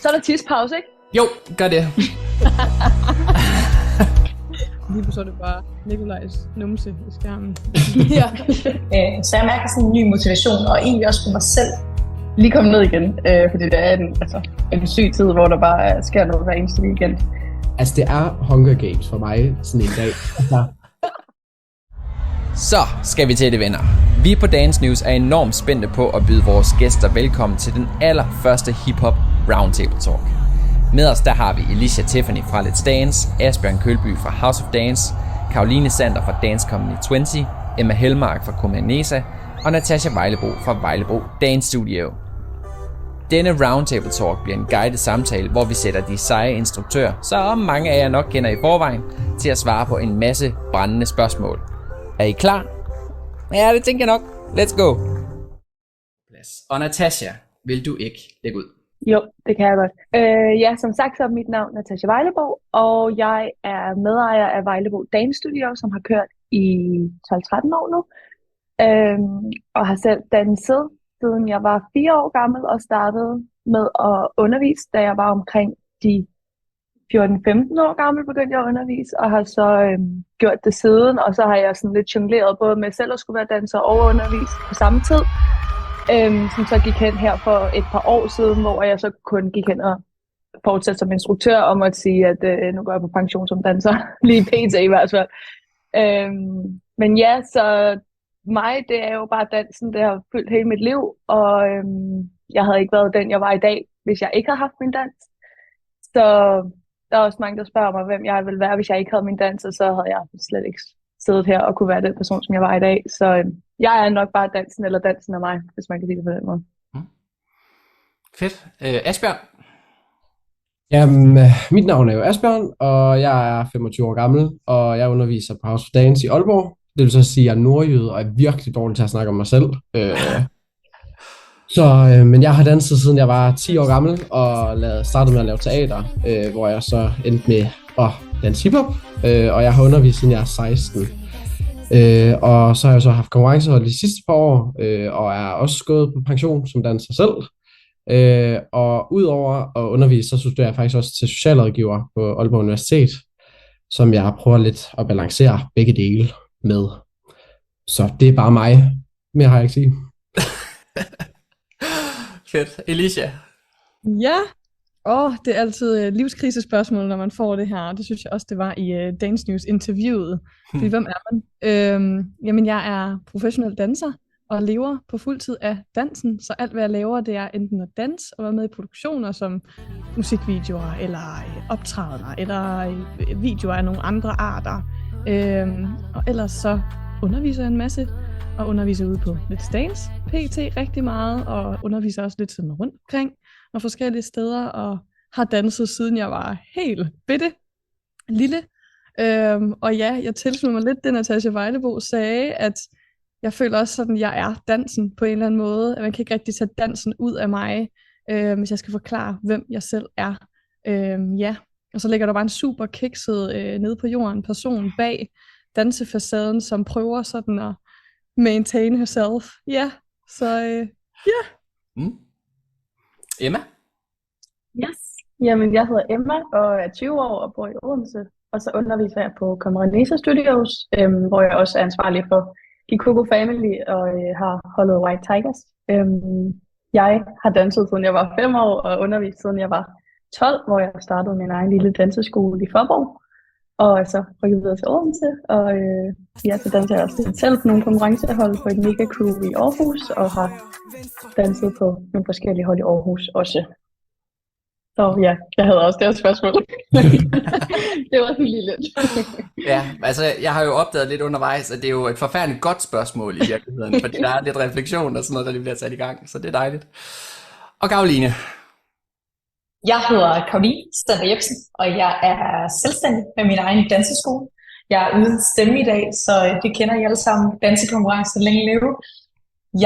Så er der tidspause, ikke? Jo, gør det. Lige på så er det bare Nikolajs numse i skærmen. Ja. Så jeg mærker sådan en ny motivation, og egentlig også for mig selv, lige komme ned igen. Fordi det er en syg tid, hvor der bare sker noget hver eneste weekend. Altså, det er Hunger Games for mig sådan en dag. Så skal vi til det, venner. Vi på Dance News er enormt spændte på at byde vores gæster velkommen til den allerførste hip-hop roundtable talk. Med os der har vi Alicia Tiffany fra Let's Dance, Asbjørn Kølby fra House of Dance, Caroline Sander fra Dance Company 20, Emma Helmark fra Komanesa og Natasha Vejlebo fra Vejlebo Dance Studio. Denne roundtable talk bliver en guided samtale, hvor vi sætter de seje instruktører, så mange af jer nok kender i forvejen, til at svare på en masse brændende spørgsmål. Er I klar? Ja, det tænker jeg nok. Let's go! Og Natasha, vil du ikke lægge ud? Jo, det kan jeg godt. Ja, som sagt så er mit navn Natasha Vejlebo, og jeg er medejer af Vejlebo Dance Studio, som har kørt i 12-13 år nu. Og har selv danset, siden jeg var 4 år gammel, og startede med at undervise, da jeg var omkring de 14-15 år gammel, begyndte jeg at undervise, og har så gjort det siden, og så har jeg sådan lidt jongleret både med selv at skulle være danser og undervise på samme tid. Som så gik hen her for et par år siden, hvor jeg så kun gik hen og fortsatte som instruktør, og måtte sige, at nu går jeg på pension som danser, lige pt. I hvert fald. Men ja, så mig, det er jo bare dansen, det har fyldt hele mit liv, og jeg havde ikke været den, jeg var i dag, hvis jeg ikke havde haft min dans. Så der er også mange, der spørger mig, hvem jeg ville være, hvis jeg ikke havde min dans, og så havde jeg slet ikke siddet her og kunne være den person, som jeg var i dag. Så jeg er nok bare dansen, eller dansen af mig, hvis man kan sige det på den måde. Fedt. Asbjørn? Jamen, mit navn er jo Asbjørn, og jeg er 25 år gammel, og jeg underviser på House of Dance i Aalborg. Det vil så sige, at jeg er nordjyde, og er virkelig dårlig til at snakke om mig selv. Men jeg har danset siden jeg var 10 år gammel, og startede med at lave teater, hvor jeg så endte med at danse hiphop, og jeg har undervist siden jeg er 16. Og så har jeg så haft konkurrencehold de sidste par år, og er også gået på pension som danser selv. Og udover at undervise, så studerer jeg faktisk også til socialrådgiver på Aalborg Universitet, som jeg prøver lidt at balancere begge dele med. Så det er bare mig. Mere har jeg ikke sige. Fedt. Alicia? Ja, det er altid livskrisespørgsmål, når man får det her. Det synes jeg også, det var i Dance News interviewet. Fordi hvem er man? Jamen, jeg er professionel danser og lever på fuld tid af dansen. Så alt, hvad jeg laver, det er enten at danse og være med i produktioner som musikvideoer, eller optrædener, eller videoer af nogle andre arter. Og ellers så underviser jeg en masse, og underviser ude på Let's Dance, PT rigtig meget, og underviser også lidt sådan rundt omkring og forskellige steder, og har danset siden jeg var helt bitte lille. Og ja, jeg tilslutter mig lidt det, Natasha Vejlebo sagde, at jeg føler også sådan, at jeg er dansen på en eller anden måde. Man kan ikke rigtig tage dansen ud af mig, hvis jeg skal forklare, hvem jeg selv er. Ja, og så ligger der bare en super kikset nede på jorden person bag dansefacaden, som prøver sådan at maintain herself. Ja, så ja. Emma? Yes. Jamen, jeg hedder Emma og er 20 år og bor i Odense. Og så underviser jeg på Komanesa Studios, hvor jeg også er ansvarlig for Kikuko Family og har holdet White Tigers. Jeg har danset siden jeg var 5 år og undervist siden jeg var 12, hvor jeg startede min egen lille danseskole i Faaborg. Og så rykket videre til Odense, og så danser jeg også selv på nogle konkurrencehold på et mega crew i Aarhus, og har danset på nogle forskellige hold i Aarhus også. Så ja, jeg havde også det spørgsmål. Det var lige lidt. Ja, altså jeg har jo opdaget lidt undervejs, at det er jo et forfærdeligt godt spørgsmål i virkeligheden, fordi der er lidt refleksion og sådan noget, der lige bliver sat i gang, så det er dejligt. Og Caroline? Jeg hedder Caroline Sander Jebsen, og jeg er selvstændig med min egen danseskole. Jeg er uden stemme i dag, så det kender I alle sammen. Dansekonkurrence længe leve.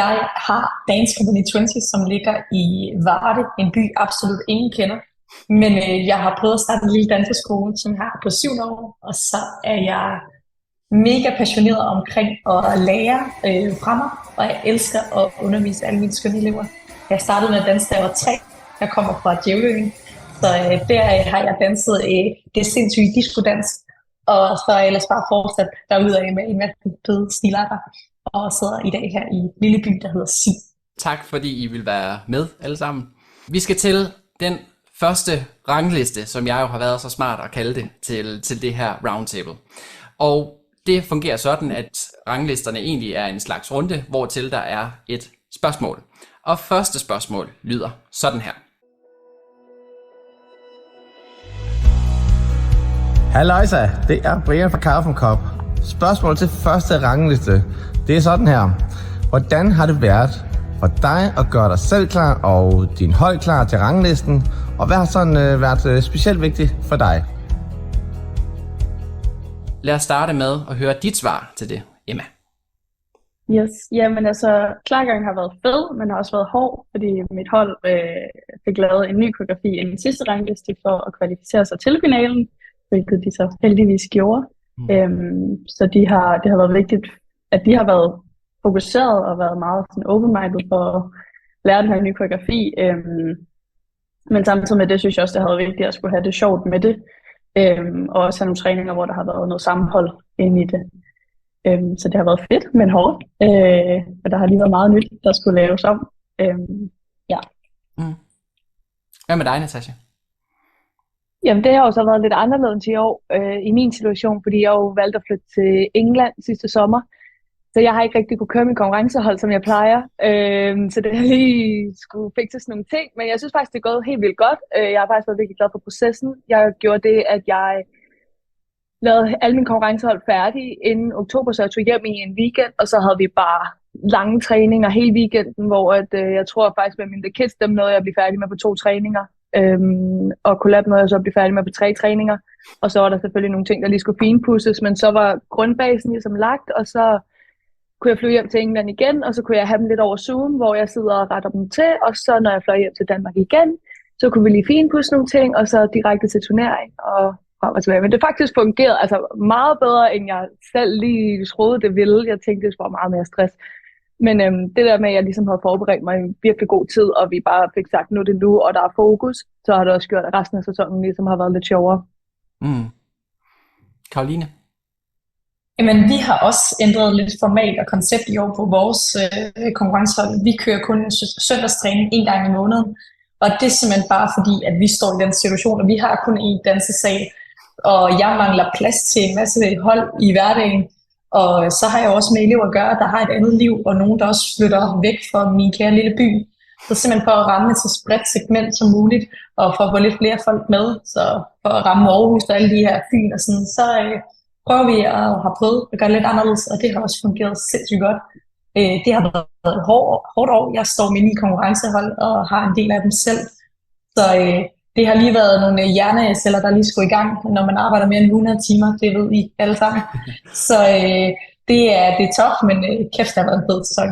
Jeg har Dance Company 20, som ligger i Varde, en by absolut ingen kender. Men jeg har prøvet at starte en lille danseskole, som jeg har på 7 år, og så er jeg mega passioneret omkring at lære fra mig, og jeg elsker at undervise alle mine skønne elever. Jeg startede med at danse, da jeg var 3. Jeg kommer fra Djævløen, Så der har jeg danset det sindssyge diskodans, og så er jeg ellers bare fortsat derudad med en masse fede stilarter, og sidder i dag her i en lille by, der hedder Sig. Tak fordi I vil være med alle sammen. Vi skal til den første rangliste, som jeg jo har været så smart at kalde det, til det her roundtable. Og det fungerer sådan, at ranglisterne egentlig er en slags runde, hvortil der er et spørgsmål. Og første spørgsmål lyder sådan her. Halløjsa, det er Brian fra Kaffen Cup. Spørgsmål til første rangliste. Det er sådan her. Hvordan har det været for dig at gøre dig selv klar og din hold klar til ranglisten? Og hvad har sådan været specielt vigtigt for dig? Lad os starte med at høre dit svar til det, Emma. Yes, jamen altså, klargangen har været fed, men har også været hård, fordi mit hold fik lavet en ny koreografi i den sidste rangliste for at kvalificere sig til finalen, hvilket de så heldigvis gjorde. Så det har været vigtigt, at de har været fokuseret og været meget sådan open-minded for at lære den her nye koreografi. Men samtidig med det, synes jeg også, det har været vigtigt at skulle have det sjovt med det. Og også have nogle træninger, hvor der har været noget sammenhold inde i det. Så det har været fedt, men hårdt. Og der har lige været meget nyt, der skulle laves om. Ja. Hvad med dig, Natasha? Jamen, det har jo så været lidt anderledes i år i min situation, fordi jeg jo valgte at flytte til England sidste sommer. Så jeg har ikke rigtig kunne køre min konkurrencehold, som jeg plejer. Så det har lige skulle fikse sådan nogle ting. Men jeg synes faktisk, det er gået helt vildt godt. Jeg har faktisk været virkelig glad for processen. Jeg gjorde det, at jeg lavede alle mine konkurrencehold færdige inden oktober, så jeg tog hjem i en weekend. Og så havde vi bare lange træninger hele weekenden, hvor jeg tror faktisk med mine kids, dem nåede jeg at blive færdig med på 2 træninger. Og collab nåede jeg så at blive færdig med på 3 træninger. Og så var der selvfølgelig nogle ting, der lige skulle finpudses. Men så var grundbasen ligesom lagt, og så kunne jeg flyve hjem til England igen, og så kunne jeg have dem lidt over Zoom, hvor jeg sidder og retter dem til, og så når jeg fløj hjem til Danmark igen, så kunne vi lige finpudse nogle ting, og så direkte til turnering, og frem og tilbage. Men det faktisk fungerede altså meget bedre, end jeg selv lige troede, det ville. Jeg tænkte, det var meget mere stress. Men det der med, at jeg ligesom havde forberedt mig i virkelig god tid, og vi bare fik sagt, nu er det nu, og der er fokus, så har det også gjort, at resten af sæsonen ligesom har været lidt sjovere. Karoline? Jamen, vi har også ændret lidt format og koncept i år på vores konkurrencehold. Vi kører kun søndagstræning 1 gang i måneden, og det er simpelthen bare fordi, at vi står i den situation, og vi har kun én dansesal, og jeg mangler plads til en masse hold i hverdagen, og så har jeg også med elever at gøre, der har et andet liv, og nogen, der også flytter væk fra min kære lille by. Så simpelthen for at ramme et så bredt segment som muligt, og for at få lidt flere folk med, så for at ramme Aarhus og alle de her Fyn og sådan, så prøver vi at have prøvet at gøre det lidt anderledes, og det har også fungeret sindssygt godt. Det har været et hårdt år. Jeg står med 9 konkurrencehold og har en del af dem selv. Så det har lige været nogle hjerneceller, der lige skulle i gang, når man arbejder mere end 100 timer. Det ved I alle sammen. Så det er tough, men kæft, det har været en fed sæson.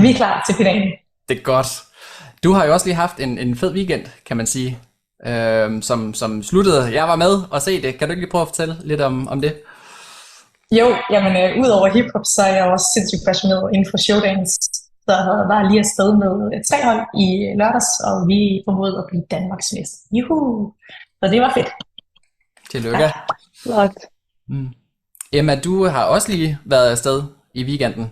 Vi er klar til finalen. Det er godt. Du har jo også lige haft en fed weekend, kan man sige, som sluttede. Jeg var med og se det. Kan du ikke lige prøve at fortælle lidt om det? Jo, jamen udover hiphop, så er jeg også sindssygt passioneret inden for showdance. Så jeg var lige afsted med 3 hold i lørdags, og vi formåede at blive Danmarksmester. Juhu! Så det var fedt. Tillykke. Ja, flot. Emma, du har også lige været afsted i weekenden.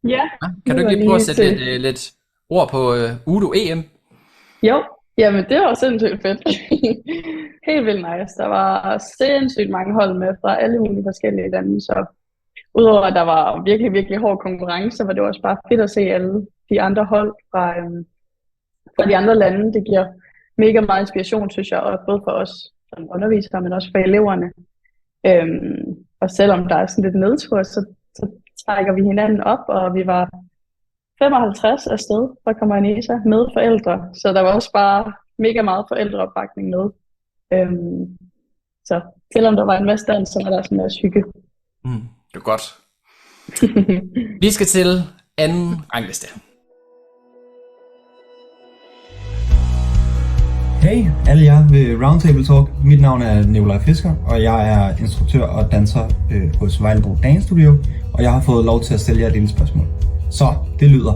Ja. Kan du ikke lige prøve at sætte lidt ord på Udo EM? Jo, jamen det var sindssygt fedt. Helt vildt nice. Der var sindssygt mange hold med fra alle mulige forskellige lande, så udover at der var virkelig, virkelig hård konkurrence, var det også bare fedt at se alle de andre hold fra de andre lande. Det giver mega meget inspiration, synes jeg, og både for os som undervisere, men også for eleverne. Og selvom der er sådan lidt nedtur, så trækker vi hinanden op, og vi var 55 afsted fra Camarnesa med forældre, så der var også bare mega meget forældreopbakning med. Så selvom der var en masse dans, så var der sådan en masse hygge. Det er godt. Vi skal til anden rangliste. Hej alle jer ved Roundtable Talk. Mit navn er Nikolaj Fisker, og jeg er instruktør og danser hos Vejlebo Dance Studio, og jeg har fået lov til at stille jer et lille spørgsmål. Så det lyder: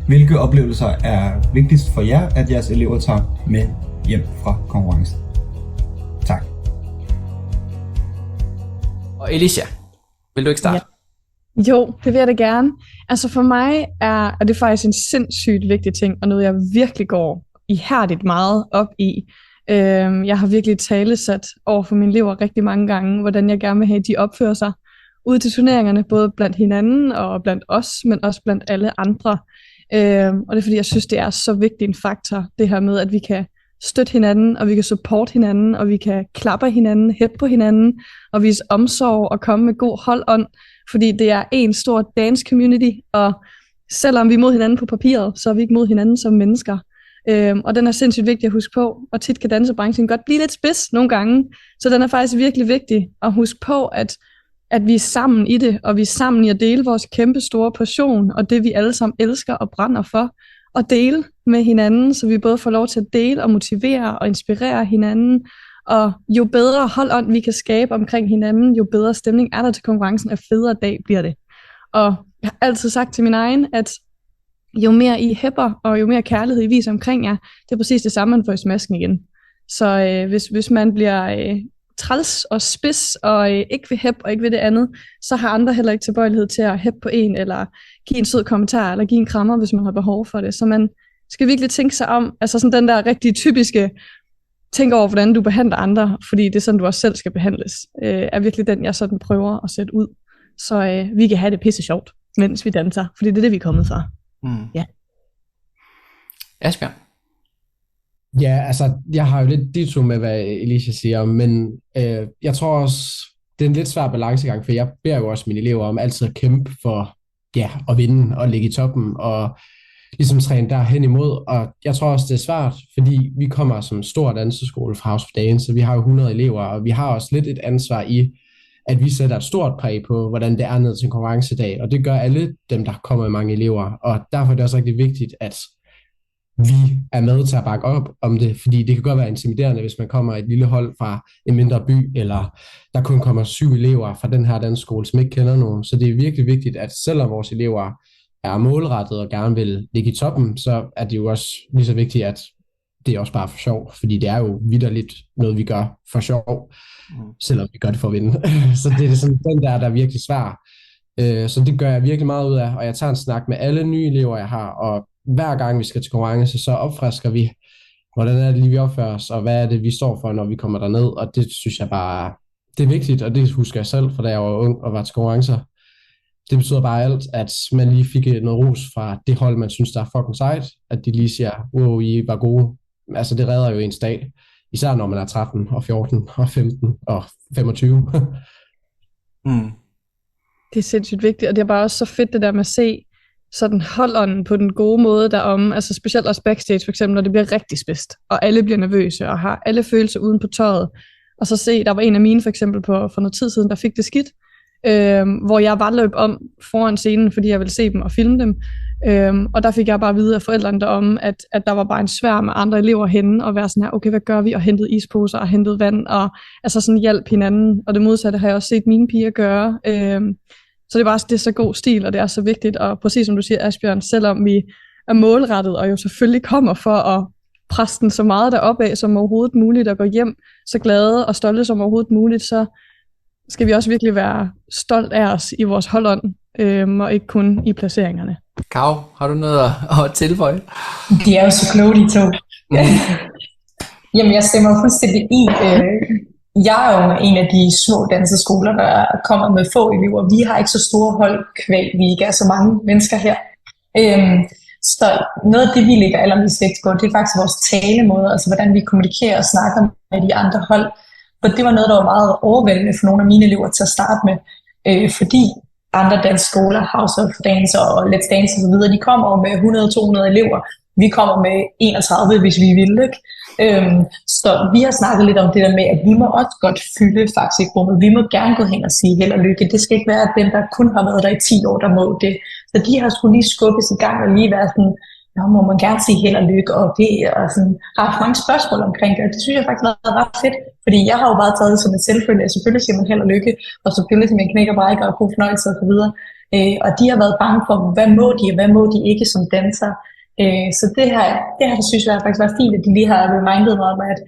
hvilke oplevelser er vigtigst for jer, at jeres elever tager med hjem fra konkurrencen. Tak. Og Alicia, vil du ikke starte? Ja. Jo, det vil jeg da gerne. Altså for mig er det faktisk en sindssygt vigtig ting, og noget jeg virkelig går ihærdigt meget op i. Jeg har virkelig talesat over for mine elever rigtig mange gange, hvordan jeg gerne vil have, at de opfører sig ude til turneringerne, både blandt hinanden og blandt os, men også blandt alle andre. Og det er fordi, jeg synes, det er så vigtig en faktor, det her med, at vi kan støtte hinanden, og vi kan supporte hinanden, og vi kan klappe hinanden, hæppe på hinanden, og vise omsorg og komme med god holdånd, fordi det er en stor dance community, og selvom vi er mod hinanden på papiret, så er vi ikke mod hinanden som mennesker. Og den er sindssygt vigtig at huske på, og tit kan dansebranchen godt blive lidt spids nogle gange, så den er faktisk virkelig vigtig at huske på, at vi er sammen i det, og vi er sammen i at dele vores kæmpe store passion, og det vi alle sammen elsker og brænder for, og dele med hinanden, så vi både får lov til at dele og motivere og inspirere hinanden, og jo bedre holdånd vi kan skabe omkring hinanden, jo bedre stemning er der til konkurrencen, og federe dag bliver det. Og jeg har altid sagt til min egen, at jo mere I hæpper, og jo mere kærlighed I viser omkring jer, det er præcis det samme, man får i smasken igen. Så hvis man bliver træls og spids, og ikke vil hæppe og ikke vil det andet, så har andre heller ikke tilbøjelighed til at hæppe på en, eller give en sød kommentar, eller give en krammer, hvis man har behov for det. Så man skal virkelig tænke sig om, altså sådan den der rigtig typiske, tænk over, hvordan du behandler andre, fordi det er sådan, du også selv skal behandles, er virkelig den, jeg sådan prøver at sætte ud. Så vi kan have det pisse sjovt, mens vi danser, fordi det er det, vi er kommet fra. Ja. Asbjørn? Ja, altså, jeg har jo lidt ditto med, hvad Alicia siger, men jeg tror også, det er en lidt svær balancegang, for jeg beder jo også mine elever om altid at kæmpe for, at vinde og ligge i toppen, og ligesom træne derhen imod, og jeg tror også, det er svært, fordi vi kommer som en stor danseskole fra House of Dance, så vi har jo 100 elever, og vi har også lidt et ansvar i, at vi sætter et stort præg på, hvordan det er ned til en konkurrencedag, og det gør alle dem, der kommer med mange elever, og derfor er det også rigtig vigtigt, at vi er med til at bakke op om det, fordi det kan godt være intimiderende, hvis man kommer et lille hold fra en mindre by, eller der kun kommer 7 elever fra den her danseskole, som ikke kender nogen. Så det er virkelig vigtigt, at selvom vores elever er målrettet og gerne vil ligge i toppen, så er det jo også lige så vigtigt, at det er også bare for sjov, fordi det er jo vitterligt noget, vi gør for sjov, selvom vi gør det for at vinde. Så det er sådan den der er virkelig svær. Så det gør jeg virkelig meget ud af, og jeg tager en snak med alle nye elever, jeg har, og hver gang vi skal til konkurrence, så opfrisker vi, hvordan er det lige, vi opfører os, og hvad er det, vi står for, når vi kommer derned, og det synes jeg bare, det er vigtigt, og det husker jeg selv, for da jeg var ung og var til konkurrencer. Det betyder bare alt, at man lige fik noget ros fra det hold, man synes, der er fucking sejt, at de lige siger, wow, I var gode. Altså det redder jo ens dag, især når man er 13 og 14 og 15 og 25. Det er sindssygt vigtigt, og det er bare også så fedt det der med at se sådan holdånden på den gode måde derom, altså specielt også backstage for eksempel, når det bliver rigtig spidst, og alle bliver nervøse og har alle følelser uden på tøjet, og så se, der var en af mine for eksempel for noget tid siden, der fik det skidt, hvor jeg bare løb om foran scenen, fordi jeg ville se dem og filme dem, og der fik jeg bare at vide af forældrene derom, at der var bare en sværm med andre elever henne, og være sådan her, okay, hvad gør vi, og hentet isposer og hentet vand, og altså sådan hjælp hinanden, og det modsatte har jeg også set mine piger gøre. Så det er så god stil, og det er så vigtigt, og præcis som du siger, Asbjørn, selvom vi er målrettet, og jo selvfølgelig kommer for at presse den så meget deroppe af som overhovedet muligt, og gå hjem så glade og stolte som overhovedet muligt, så skal vi også virkelig være stolt af os i vores holdånd, og ikke kun i placeringerne. Karo, har du noget at tilføje? De er jo så kloge, de to. Jamen, jeg stemmer fuldstændig i. Jeg er jo en af de små danseskoler, der kommer med få elever. Vi har ikke så store hold kvæg, vi ikke er så mange mennesker her. Så noget af det, vi lægger allermest vægt på, det er faktisk vores talemåde, altså hvordan vi kommunikerer og snakker med de andre hold. For det var noget, der var meget overvældende for nogle af mine elever til at starte med, fordi andre danseskoler, House of Dance og Let's Dance osv., de kommer med 100-200 elever. Vi kommer med 31, hvis vi vil, ikke? Så vi har snakket lidt om det der med, at vi må også godt fylde faktisk rummet. Vi må gerne gå hen og sige held og lykke. Det skal ikke være dem, der kun har været der i 10 år, der må det. Så de har skulle lige skubbes i gang og lige være sådan, nå, må man gerne sige held og lykke, og det er sådan, har haft mange spørgsmål omkring det, og det synes jeg faktisk har været ret fedt, fordi jeg har jo bare taget det som en selvfølge, selvfølgelig siger man held og lykke, og selvfølgelig siger man knæk og brækker og god fornøjelse og så videre. Og de har været bange for, hvad må de, og hvad må de ikke som danser. Så det her synes jeg faktisk var fint, at de lige har remindet mig om, at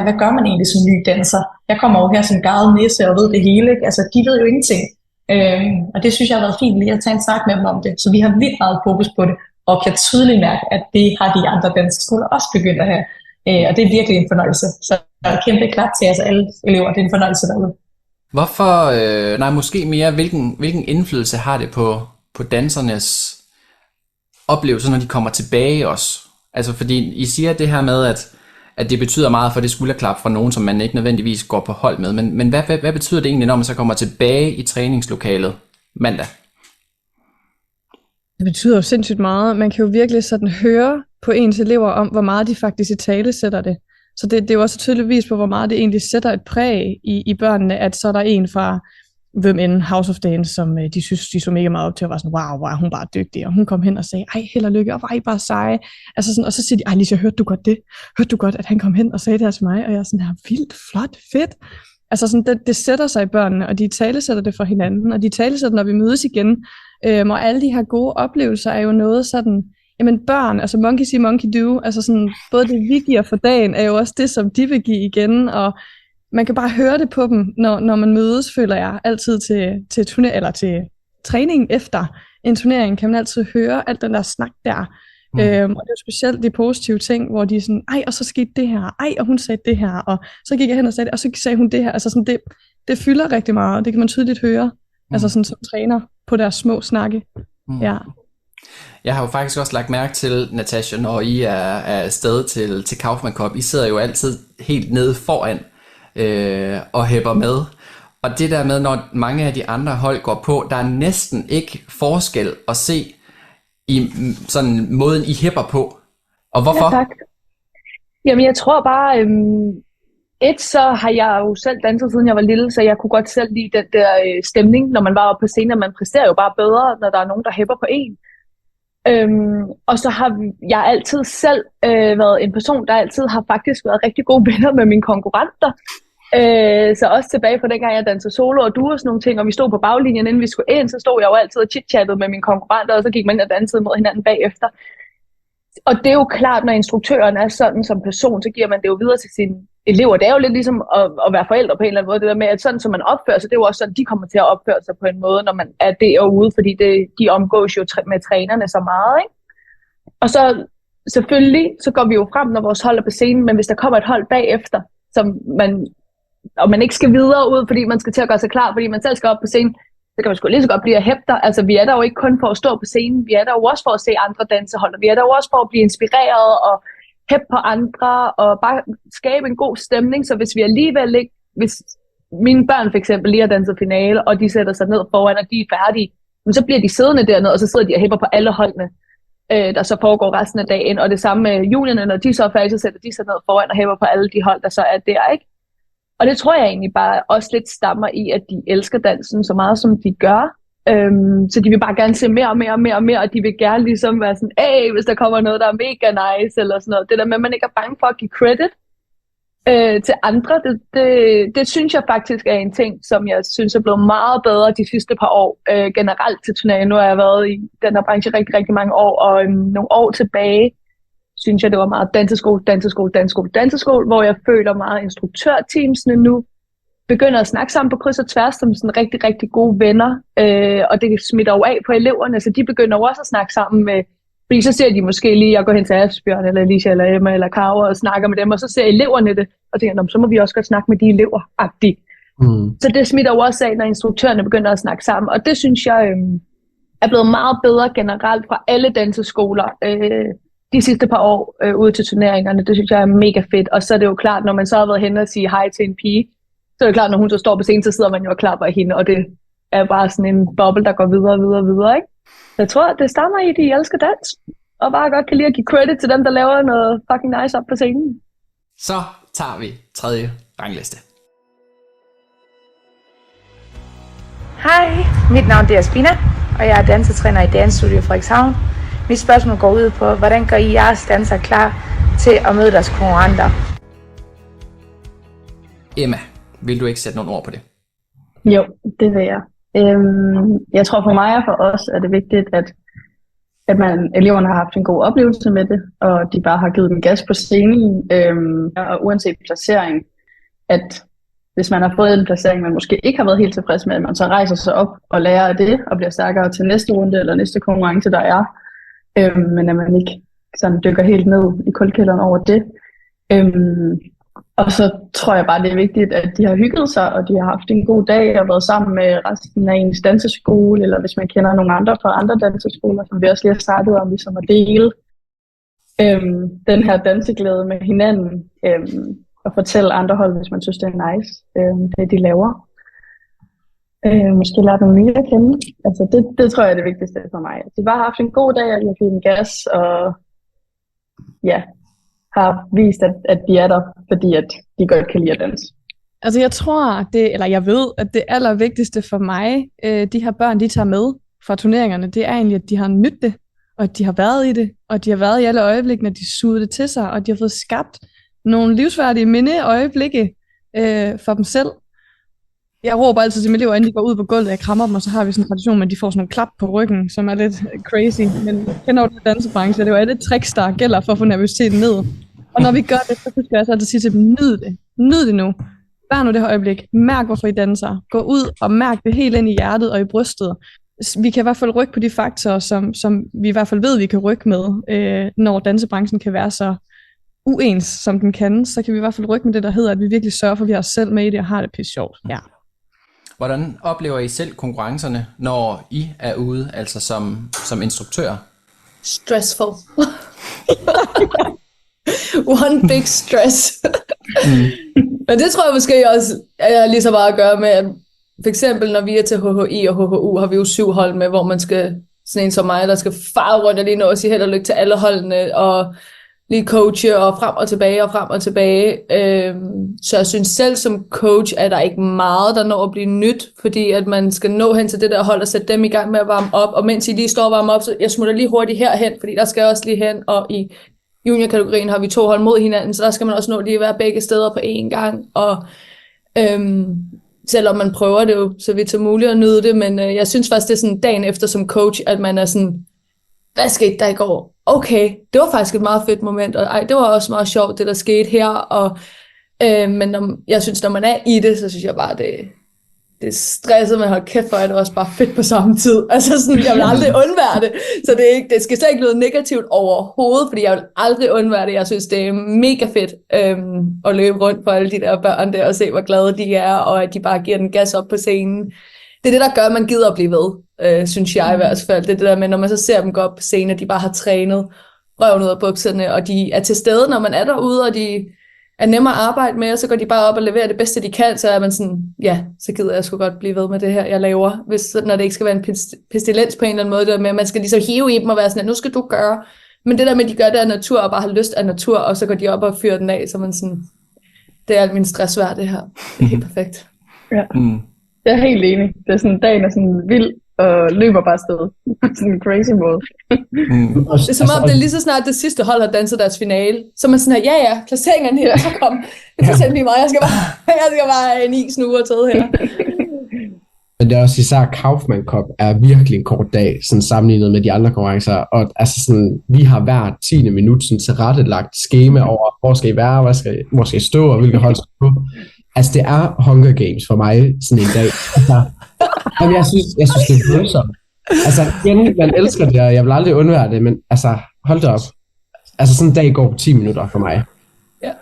hvad gør man egentlig som ny danser? Jeg kommer jo her som garet nisse og ved det hele, ikke? Altså, de ved jo ingenting. Og det synes jeg har været fint lige at tage en snak med dem om det. Så vi har vildt meget fokus på det, og kan tydeligt mærke, at det har de andre danseskoler også begyndt at have. Og det er virkelig en fornøjelse. Så der er kæmpe klap til os alle elever. Det er en fornøjelse derude. Hvorfor, måske mere, hvilken indflydelse har det på dansernes oplevelser, når de kommer tilbage også? Altså fordi I siger det her med, at det betyder meget for det skulderklap fra nogen, som man ikke nødvendigvis går på hold med. Men hvad betyder det egentlig, når man så kommer tilbage i træningslokalet mandag? Det betyder jo sindssygt meget. Man kan jo virkelig sådan høre på ens elever om, hvor meget de faktisk i tale sætter det. Så det er jo også tydeligvis på, hvor meget det egentlig sætter et præg i børnene, at så er der en fra hvem end House of Dance, som de synes, de så mega meget op til, og var sådan, wow, hun bare dygtig, og hun kom hen og sagde, held og lykke, og var I bare seje. Altså sådan, og så siger de, Lisa, hørte du godt det? Hørte du godt, at han kom hen og sagde det her til mig? Og jeg er sådan her, vildt, flot, fedt. Altså sådan, det sætter sig i børnene, og de talesætter det for hinanden, og de talesætter, når vi mødes igen. Og alle de her gode oplevelser er jo noget sådan, jamen børn, altså monkey see, monkey do, altså sådan, både det vi giver for dagen, er jo også det, som de vil give igen, og man kan bare høre det på dem, når man mødes, føler jeg, altid til træning efter en turnering, kan man altid høre alt den der snak der. Og det er specielt de positive ting, hvor de er sådan, og så skete det her, og hun sagde det her, og så gik jeg hen og sagde det, og så sagde hun det her. Altså sådan, det fylder rigtig meget, det kan man tydeligt høre, altså sådan som træner på deres små snakke. Ja. Jeg har jo faktisk også lagt mærke til, Natasha, når I er afsted til Kaufmann Cup, I sidder jo altid helt nede foran og hæpper med. Og det der med, når mange af de andre hold går på, der er næsten ikke forskel at se i sådan måden, I hæpper på. Og hvorfor? Ja, tak. Jamen, jeg tror bare, så har jeg jo selv danset, siden jeg var lille, så jeg kunne godt selv lide den der stemning, når man var oppe på scenen. Man præsterer jo bare bedre, når der er nogen, der hæpper på en. Og så har jeg altid selv været en person, der altid har faktisk været rigtig gode venner med mine konkurrenter. Så også tilbage fra dengang jeg dansede solo og duo og sådan nogle ting, og vi stod på baglinjen, inden vi skulle ind, så stod jeg jo altid og chit-chattede med mine konkurrenter, og så gik man ind og dansede mod hinanden bagefter. Og det er jo klart, når instruktøren er sådan som person, så giver man det jo videre til sine elever. Det er jo lidt ligesom at være forældre på en eller anden måde, det der med, at sådan som man opfører sig, det er jo også sådan, de kommer til at opføre sig på en måde, når man er derude, fordi de omgås jo med trænerne så meget, ikke? Og så selvfølgelig, så går vi jo frem, når vores hold er på scenen, men hvis der kommer et hold bagefter, og man ikke skal videre ud, fordi man skal til at gøre sig klar, fordi man selv skal op på scenen, så kan man sgu lige så godt blive at hæppe der. Altså, vi er der jo ikke kun for at stå på scenen, vi er der jo også for at se andre dansehold, og vi er der jo også for at blive inspireret og hæppe på andre, og bare skabe en god stemning, så hvis vi alligevel ikke, hvis mine børn for eksempel lige har danset finale, og de sætter sig ned foran, og de er færdige, men så bliver de siddende dernede, og så sidder de og hæpper på alle holdene, der så foregår resten af dagen, og det samme med juniorerne, når de så er færdige, så sætter de sig ned foran og hæpper på alle de hold, der så er der, ikke? Og det tror jeg egentlig bare også lidt stammer i, at de elsker dansen så meget, som de gør. Så de vil bare gerne se mere og mere og mere og mere, og de vil gerne ligesom være sådan, hvis der kommer noget, der er mega nice, eller sådan noget. Det der med, at man ikke er bange for at give credit til andre, det synes jeg faktisk er en ting, som jeg synes er blevet meget bedre de sidste par år. Generelt til turneringen. Nu har jeg været i den her branche rigtig, rigtig mange år, og nogle år tilbage, synes jeg, det var meget danseskole, hvor jeg føler meget instruktørteamsene nu begynder at snakke sammen på kryds og tværs som sådan rigtig, rigtig gode venner, og det smitter jo af på eleverne, så de begynder jo også at snakke sammen med, fordi så ser de måske lige, jeg går hen til Asbjørn, eller Alicia, eller Emma, eller Karo, og snakker med dem, og så ser eleverne det, og tænker, så må vi også godt snakke med de elever-agtigt. Så det smitter jo også af, når instruktørerne begynder at snakke sammen, og det synes jeg er blevet meget bedre generelt fra alle danseskoler, de sidste par år ude til turneringerne. Det synes jeg er mega fedt. Og så er det jo klart, når man så har været hen og sige hej til en pige, så er det klart, når hun så står på scenen, så sidder man jo og klapper af hende, og det er bare sådan en boble, der går videre, ikke? Så jeg tror, det stammer i, at de elsker dans, og bare godt kan lide at give credit til dem, der laver noget fucking nice op på scenen. Så tager vi tredje rangliste. Hej, mit navn er Spina, og jeg er dansetræner i Dance Studio Frederikshavn. Mit spørgsmål går ud på, hvordan gør I jeres dansere klar til at møde deres konkurrenter? Emma, vil du ikke sætte nogle ord på det? Jo, det vil jeg. Jeg tror for mig og for os er det vigtigt, at eleverne har haft en god oplevelse med det, og de bare har givet dem gas på scenen, og uanset placering, at hvis man har fået en placering, man måske ikke har været helt tilfreds med, at man så rejser sig op og lærer af det, og bliver stærkere til næste runde eller næste konkurrence, der er, men at man ikke sådan dykker helt ned i kulkælderen over det. Og så tror jeg bare, det er vigtigt, at de har hygget sig, og de har haft en god dag og været sammen med resten af ens danseskole, eller hvis man kender nogle andre fra andre danseskoler, som vi også lige har startet om, ligesom at dele den her danseglæde med hinanden, og fortælle andre hold, hvis man synes, det er nice, det de laver. Måske lære dem mere at kende. Altså det tror jeg er det vigtigste for mig. De bare har haft en god dag, og de har givet en gas, og ja, har vist, at de er der, fordi at de godt kan lide at danse. Altså jeg ved, at det allervigtigste for mig, de her børn, de tager med fra turneringerne, det er egentlig, at de har nydt det, og at de har været i det, og at de har været i alle øjeblikkene, de sugede det til sig, og de har fået skabt nogle livsværdige mindeøjeblikke for dem selv. Jeg råber altid til mine elever, inden de går ud på gulvet, jeg krammer dem, og så har vi sådan en tradition med, at de får sådan nogle klap på ryggen, som er lidt crazy. Men jeg kender jo den dansebranche, det er jo alle tricks, der gælder for at få nervøsiteten ned. Og når vi gør det, så skal jeg altså altid sige til dem, nyd det. Nyd det nu. Vær nu det her øjeblik. Mærk, hvorfor I danser. Gå ud og mærk det helt ind i hjertet og i brystet. Vi kan i hvert fald rykke på de faktorer, som vi i hvert fald ved, vi kan rykke med, når dansebranchen kan være så uens, som den kan. Så kan vi i hvert fald rykke med det, der hedder, at vi virkelig sørger for, at vi har os selv med i det og har det pisse sjovt. Ja. Hvordan oplever I selv konkurrencerne, når I er ude, altså som instruktør? Stressful. One big stress. Men det tror jeg måske også er lige så meget at gøre med, at for eksempel når vi er til HHI og HHU, har vi jo 7 hold med, hvor man skal, sådan en som mig, der skal fare rundt og lige nå at sige held og lykke til alle holdene, og lige coache og frem og tilbage og frem og tilbage. Så jeg synes selv som coach, er der ikke meget, der når at blive nyt, fordi at man skal nå hen til det der hold og sætte dem i gang med at varme op, og mens I lige står og varme op, så jeg smutter lige hurtigt herhen, fordi der skal jeg også lige hen, og i juniorkategorien har vi 2 hold mod hinanden, så der skal man også nå lige at være begge steder på én gang, og selvom man prøver det jo så vidt som muligt at nyde det, men jeg synes faktisk, det er sådan dagen efter som coach, at man er sådan, hvad skete der i går? Okay, det var faktisk et meget fedt moment, og det var også meget sjovt, det der skete her, og men jeg synes, når man er i det, så synes jeg bare, det er stresset med at holde kæft for, at det også bare fedt på samme tid. Altså sådan, jeg vil aldrig undvære det, så det skal slet ikke lyde negativt overhovedet, fordi jeg vil aldrig undvære det. Jeg synes, det er mega fedt at løbe rundt på alle de der børn der, og se, hvor glade de er, og at de bare giver den gas op på scenen. Det er det, der gør, at man gider at blive ved, synes jeg i hvert fald. Det er det der med, når man så ser dem gå op på scenen, og de bare har trænet røven ud af bukserne, og de er til stede, når man er derude, og de er nemmere at arbejde med, og så går de bare op og leverer det bedste, de kan, så er man sådan, ja, så gider jeg sgu godt blive ved med det her, jeg laver, når det ikke skal være en pestilens på en eller anden måde, der med, at man skal ligesom hive i dem og være sådan, nu skal du gøre, men det der med, at de gør det af natur, og bare har lyst af natur, og så går de op og fyrer den af, så man sådan, det er alt min stress værd, det her. Det er helt perfekt. Ja. Jeg er helt enig. Det er sådan, dagen er sådan vild, og løber bare afsted. Sådan en crazy måde. Det er som om, det er lige så snart det sidste hold har danset deres finale. Så man sådan her, ja, placeringerne her, så kom. Det er fuldstændig meget. Jeg skal bare en is nu og taget her. Men det er også især Kaufmann Cup er virkelig en kort dag, sådan sammenlignet med de andre konkurrencer. Og altså sådan, vi har hver 10. minut sådan tilrettelagt skema over, hvor skal I være, hvor skal I stå, og hvilke hold skal I på. Altså, det er Hunger Games for mig, sådan en dag. Altså, jeg synes, det er voldsomt. Altså, igen, man elsker det, og jeg vil aldrig undvære det, men altså, hold da op. Altså, sådan en dag går på 10 minutter for mig. Ja.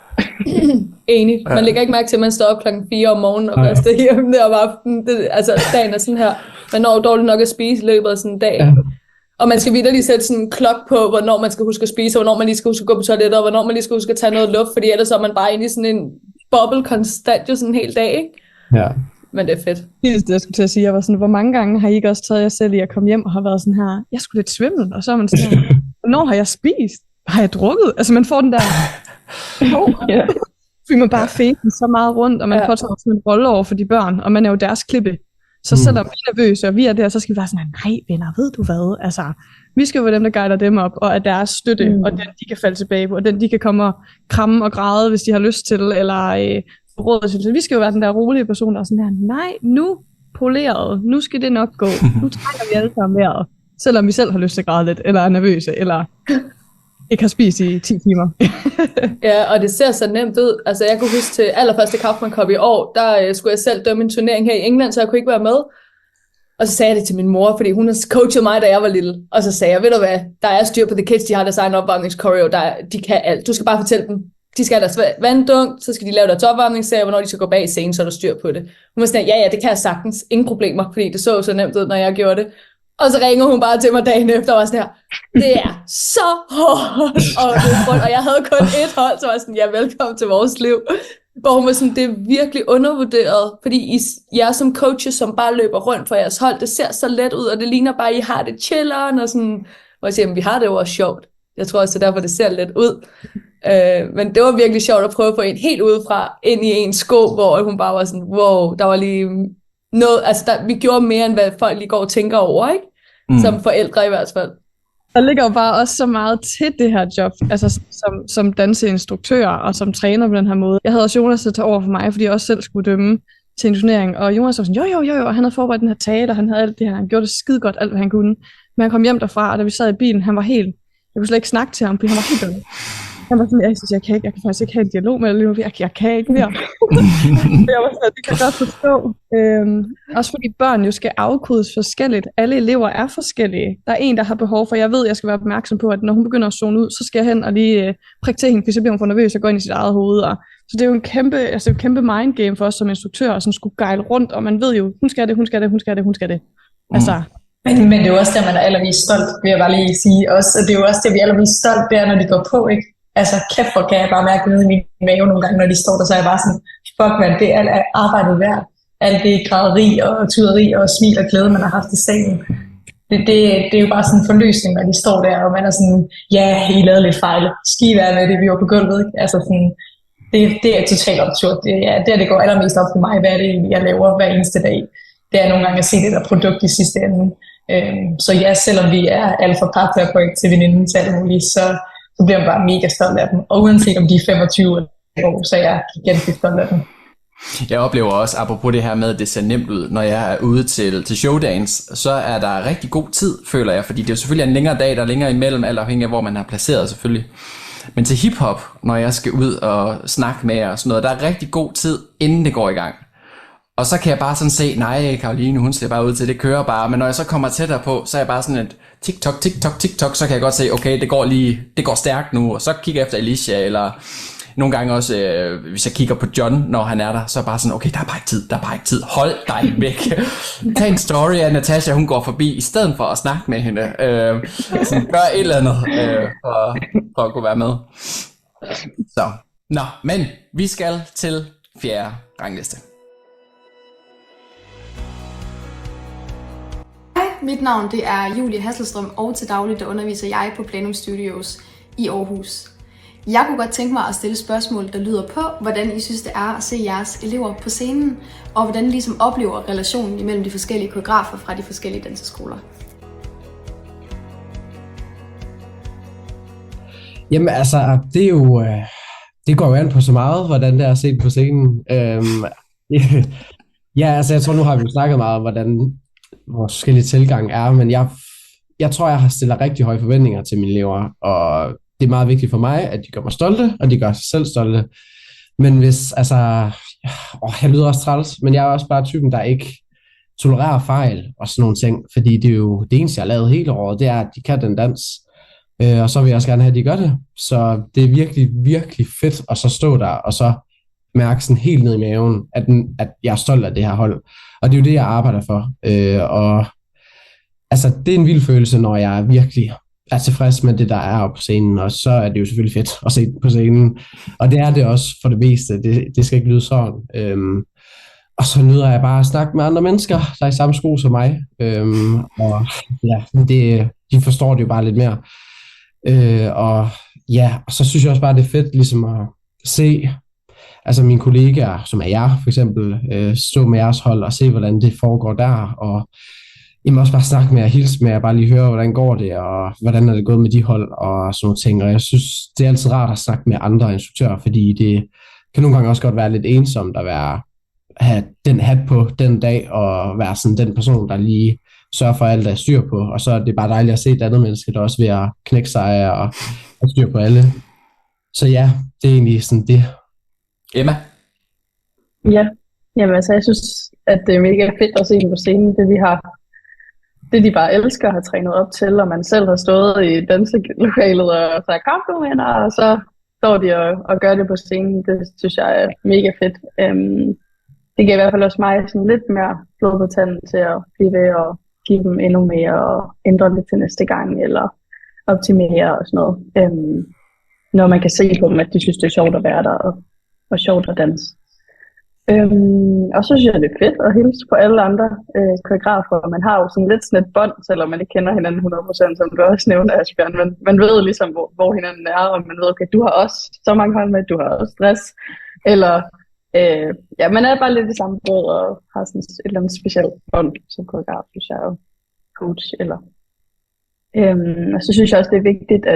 Enig. Man lægger ikke mærke til, at man står op 4:00 om morgenen og først er hjemme der om aftenen. Altså, dagen er sådan her. Man når dårligt nok at spise i løbet af sådan en dag. Ja. Og man skal virkelig sætte sådan en klok på, hvornår man skal huske at spise, og hvornår man lige skal huske at gå på toilettet, og hvornår man lige skal huske at tage noget luft, fordi ellers er man bare inde i sådan en boble konstant jo sådan en hel dag, ikke? Ja. Men det er fedt. Det jeg skulle til at sige, jeg var sådan, hvor mange gange har I ikke også taget jer selv i at komme hjem og har været sådan her, jeg skulle lidt svimmel, og så er man sådan her, hvornår har jeg spist? Har jeg drukket? Altså man får den der, fordi man bare fænger så meget rundt, og man får sådan en rolle over for de børn, og man er jo deres klippe. Så selvom vi er nervøse, og vi er der, så skal vi være sådan, nej venner, ved du hvad? Altså, vi skal jo være dem, der guider dem op, og er deres støtte, og den de kan falde tilbage på, og den de kan komme og kramme og græde, hvis de har lyst til, eller råd til. Vi skal jo være den der rolige person, der er sådan der, nej, nu poleret, nu skal det nok gå, nu trækker vi alle sammen vejret. selvom vi selv har lyst til at græde lidt, eller er nervøse, eller ikke har spist i 10 timer. Ja, og det ser så nemt ud. Altså, jeg kunne huske til allerførste Kaufman Cup i år, der skulle jeg selv dømme en turnering her i England, så jeg kunne ikke være med. Og så sagde jeg det til min mor, fordi hun har coachet mig, da jeg var lille. Og så sagde jeg, ved du hvad, der er styr på The Kids, de har deres egen opvarmningskoreo, de kan alt. Du skal bare fortælle dem, de skal have deres vanddunk, så skal de lave deres opvarmningsserie, hvornår de skal gå bag i scenen, så er der styr på det. Hun var sådan, ja, det kan jeg sagtens, ingen problemer, fordi det så nemt ud, når jeg gjorde det. Og så ringer hun bare til mig dagen efter, og var sådan her, det er så hårdt, og jeg havde kun ét hold, så var sådan, ja, velkommen til vores liv. Hvor hun var sådan, det er virkelig undervurderet, fordi I er som coaches, som bare løber rundt for jeres hold, det ser så let ud, og det ligner bare, at I har det chilleren, og sådan, hvor jeg siger, vi har det jo også sjovt. Jeg tror også, det er derfor, det ser let ud. Men det var virkelig sjovt at prøve at få en helt udefra ind i en sko, hvor hun bare var sådan, wow, der var lige noget, altså vi gjorde mere, end hvad folk lige går og tænker over, ikke? Som forældre i hvert fald. Der ligger jo bare også så meget til det her job, altså som danseinstruktør og som træner på den her måde. Jeg havde også Jonas til at tage over for mig, fordi jeg også selv skulle dømme til en turnering, og Jonas var sådan, jo, og han havde forberedt den her tale, og han havde alt det her, han gjorde det skide godt, alt hvad han kunne. Men han kom hjem derfra, og da vi sad i bilen, han var helt, jeg kunne slet ikke snakke til ham, fordi han var helt død. Han var sådan, jeg kan faktisk ikke have en dialog med det, jeg kan ikke mere. Jeg var sådan, det kan jeg godt forstå. Også fordi børn jo skal afkodes forskelligt. Alle elever er forskellige. Der er en, der har behov for, jeg ved, jeg skal være opmærksom på, at når hun begynder at zone ud, så skal jeg hen og lige prikke til hende, fordi så bliver hun for nervøs og går ind i sit eget hoved. Så det er jo en kæmpe mindgame for os som instruktører, som skulle gejle rundt, og man ved jo, hun skal det. Altså, men det er jo også der, man er allermest stolt, vil jeg bare lige sige også. Og det er jo også det, vi er allermest stolt, det er, når de går på, ikke? Altså, kæft, hvor kan jeg bare mærke nede i min mave nogle gange, når de står der, så er jeg bare sådan, fuck man, det er arbejdet værd. Alt det græderi og tuderi og smil og glæde, man har haft i salen. Det er jo bare sådan en forløsning, når de står der, og man er sådan, ja, I lavede lidt fejl. Skal I være med det, vi var på gulvet, ikke? Altså sådan, det er totalt absurd. Det går allermest op for mig, hvad er det egentlig, jeg laver hver eneste dag. Det er nogle gange at se det der produkt i sidste ende. Så ja, selvom vi er alt fra parterapeut til veninden til alt muligt, så bliver man bare mega stolt af dem. Og uanset om de er 25 år, så er jeg gigantisk stolt af dem. Jeg oplever også, apropos det her med, at det ser nemt ud, når jeg er ude til showdance, så er der rigtig god tid, føler jeg, fordi det er jo selvfølgelig en længere dag, der er længere imellem, alt afhængig af, hvor man har placeret selvfølgelig. Men til hiphop, når jeg skal ud og snakke med jer og sådan noget, der er rigtig god tid, inden det går i gang. Og så kan jeg bare sådan se, nej, Karoline, hun ser bare ud til, det kører bare. Men når jeg så kommer tættere på, så er jeg bare sådan et TikTok, så kan jeg godt se, okay, det går stærkt nu. Og så kigger jeg efter Alicia, eller nogle gange også, hvis jeg kigger på John, når han er der, så er jeg bare sådan, okay, der er bare ikke tid. Hold dig væk. Tag en story af Natasha, hun går forbi, i stedet for at snakke med hende. Sådan, gør et eller andet, for at kunne være med. Så, men vi skal til 4. rangliste. Mit navn det er Julie Hasselstrøm, og til daglig der underviser jeg på Planum Studios i Aarhus. Jeg kunne godt tænke mig at stille spørgsmål, der lyder på, hvordan I synes det er at se jeres elever på scenen, og hvordan I ligesom oplever relationen imellem de forskellige koreografer fra de forskellige danseskoler. Jamen altså, det er jo, det går jo an på så meget, hvordan det er set på scenen. Ja, altså jeg tror, nu har vi jo snakket meget om, hvordan vores forskellige tilgang er, men jeg tror, jeg har stillet rigtig høje forventninger til mine elever, og det er meget vigtigt for mig, at de gør mig stolte, og de gør sig selv stolte. Men hvis, altså, jeg lyder også træls, men jeg er også bare typen, der ikke tolererer fejl og sådan nogle ting, fordi det er jo det eneste, jeg har lavet hele året, det er, at de kan den dans, og så vil jeg også gerne have, at de gør det. Så det er virkelig, virkelig fedt at så stå der, og så mærke sådan helt ned i maven, at jeg er stolt af det her hold. Og det er jo det, jeg arbejder for. Og altså, det er en vild følelse, når jeg virkelig er tilfreds med det, der er oppe på scenen, og så er det jo selvfølgelig fedt at se på scenen. Og det er det også for det meste. Det skal ikke lyde sådan. Og så nyder jeg bare at snakke med andre mennesker, der er i samme sko som mig. Og ja, de forstår det jo bare lidt mere. Og så synes jeg også bare, det er fedt ligesom at se altså mine kollegaer, som er jer for eksempel, stå med jeres hold og se, hvordan det foregår der, og I må også bare snakke med jer, hilse med jer, bare lige høre, hvordan går det, og hvordan er det gået med de hold, og sådan nogle ting. Og jeg synes, det er altid rart at snakke med andre instruktører, fordi det kan nogle gange også godt være lidt ensomt at have den hat på den dag, og være sådan den person, der lige sørge for, at alt er styr på, og så er det bare dejligt at se et andet menneske, der også er ved at knække sig og styr på alle. Så ja, det er egentlig sådan det. Emma? Ja, jamen altså, jeg synes, at det er mega fedt at se dem på scenen, det de bare elsker at have trænet op til, og man selv har stået i danselokalet og sagt, kom du venner, og så står de og gør det på scenen. Det synes jeg er mega fedt. Det giver i hvert fald også mig sådan lidt mere blod på tanden til at blive ved og give dem endnu mere og ændre det til næste gang, eller optimere og sådan noget. Når man kan se på dem, at de synes, det er sjovt at være der og sjovt at danse. Og så synes jeg, det er fedt at hilse på alle andre koreografer. Man har jo sådan lidt sådan et bånd, selvom man ikke kender hinanden 100%, som du også nævner, Asbjørn. Men man ved ligesom, hvor hinanden er, og man ved, okay, du har også så mange hold med, du har også stress. Eller, ja, man er bare lidt i samme båd og har sådan et eller andet specielt bånd som koreograf, synes jeg, og coach. Eller. Og så synes jeg også, det er vigtigt,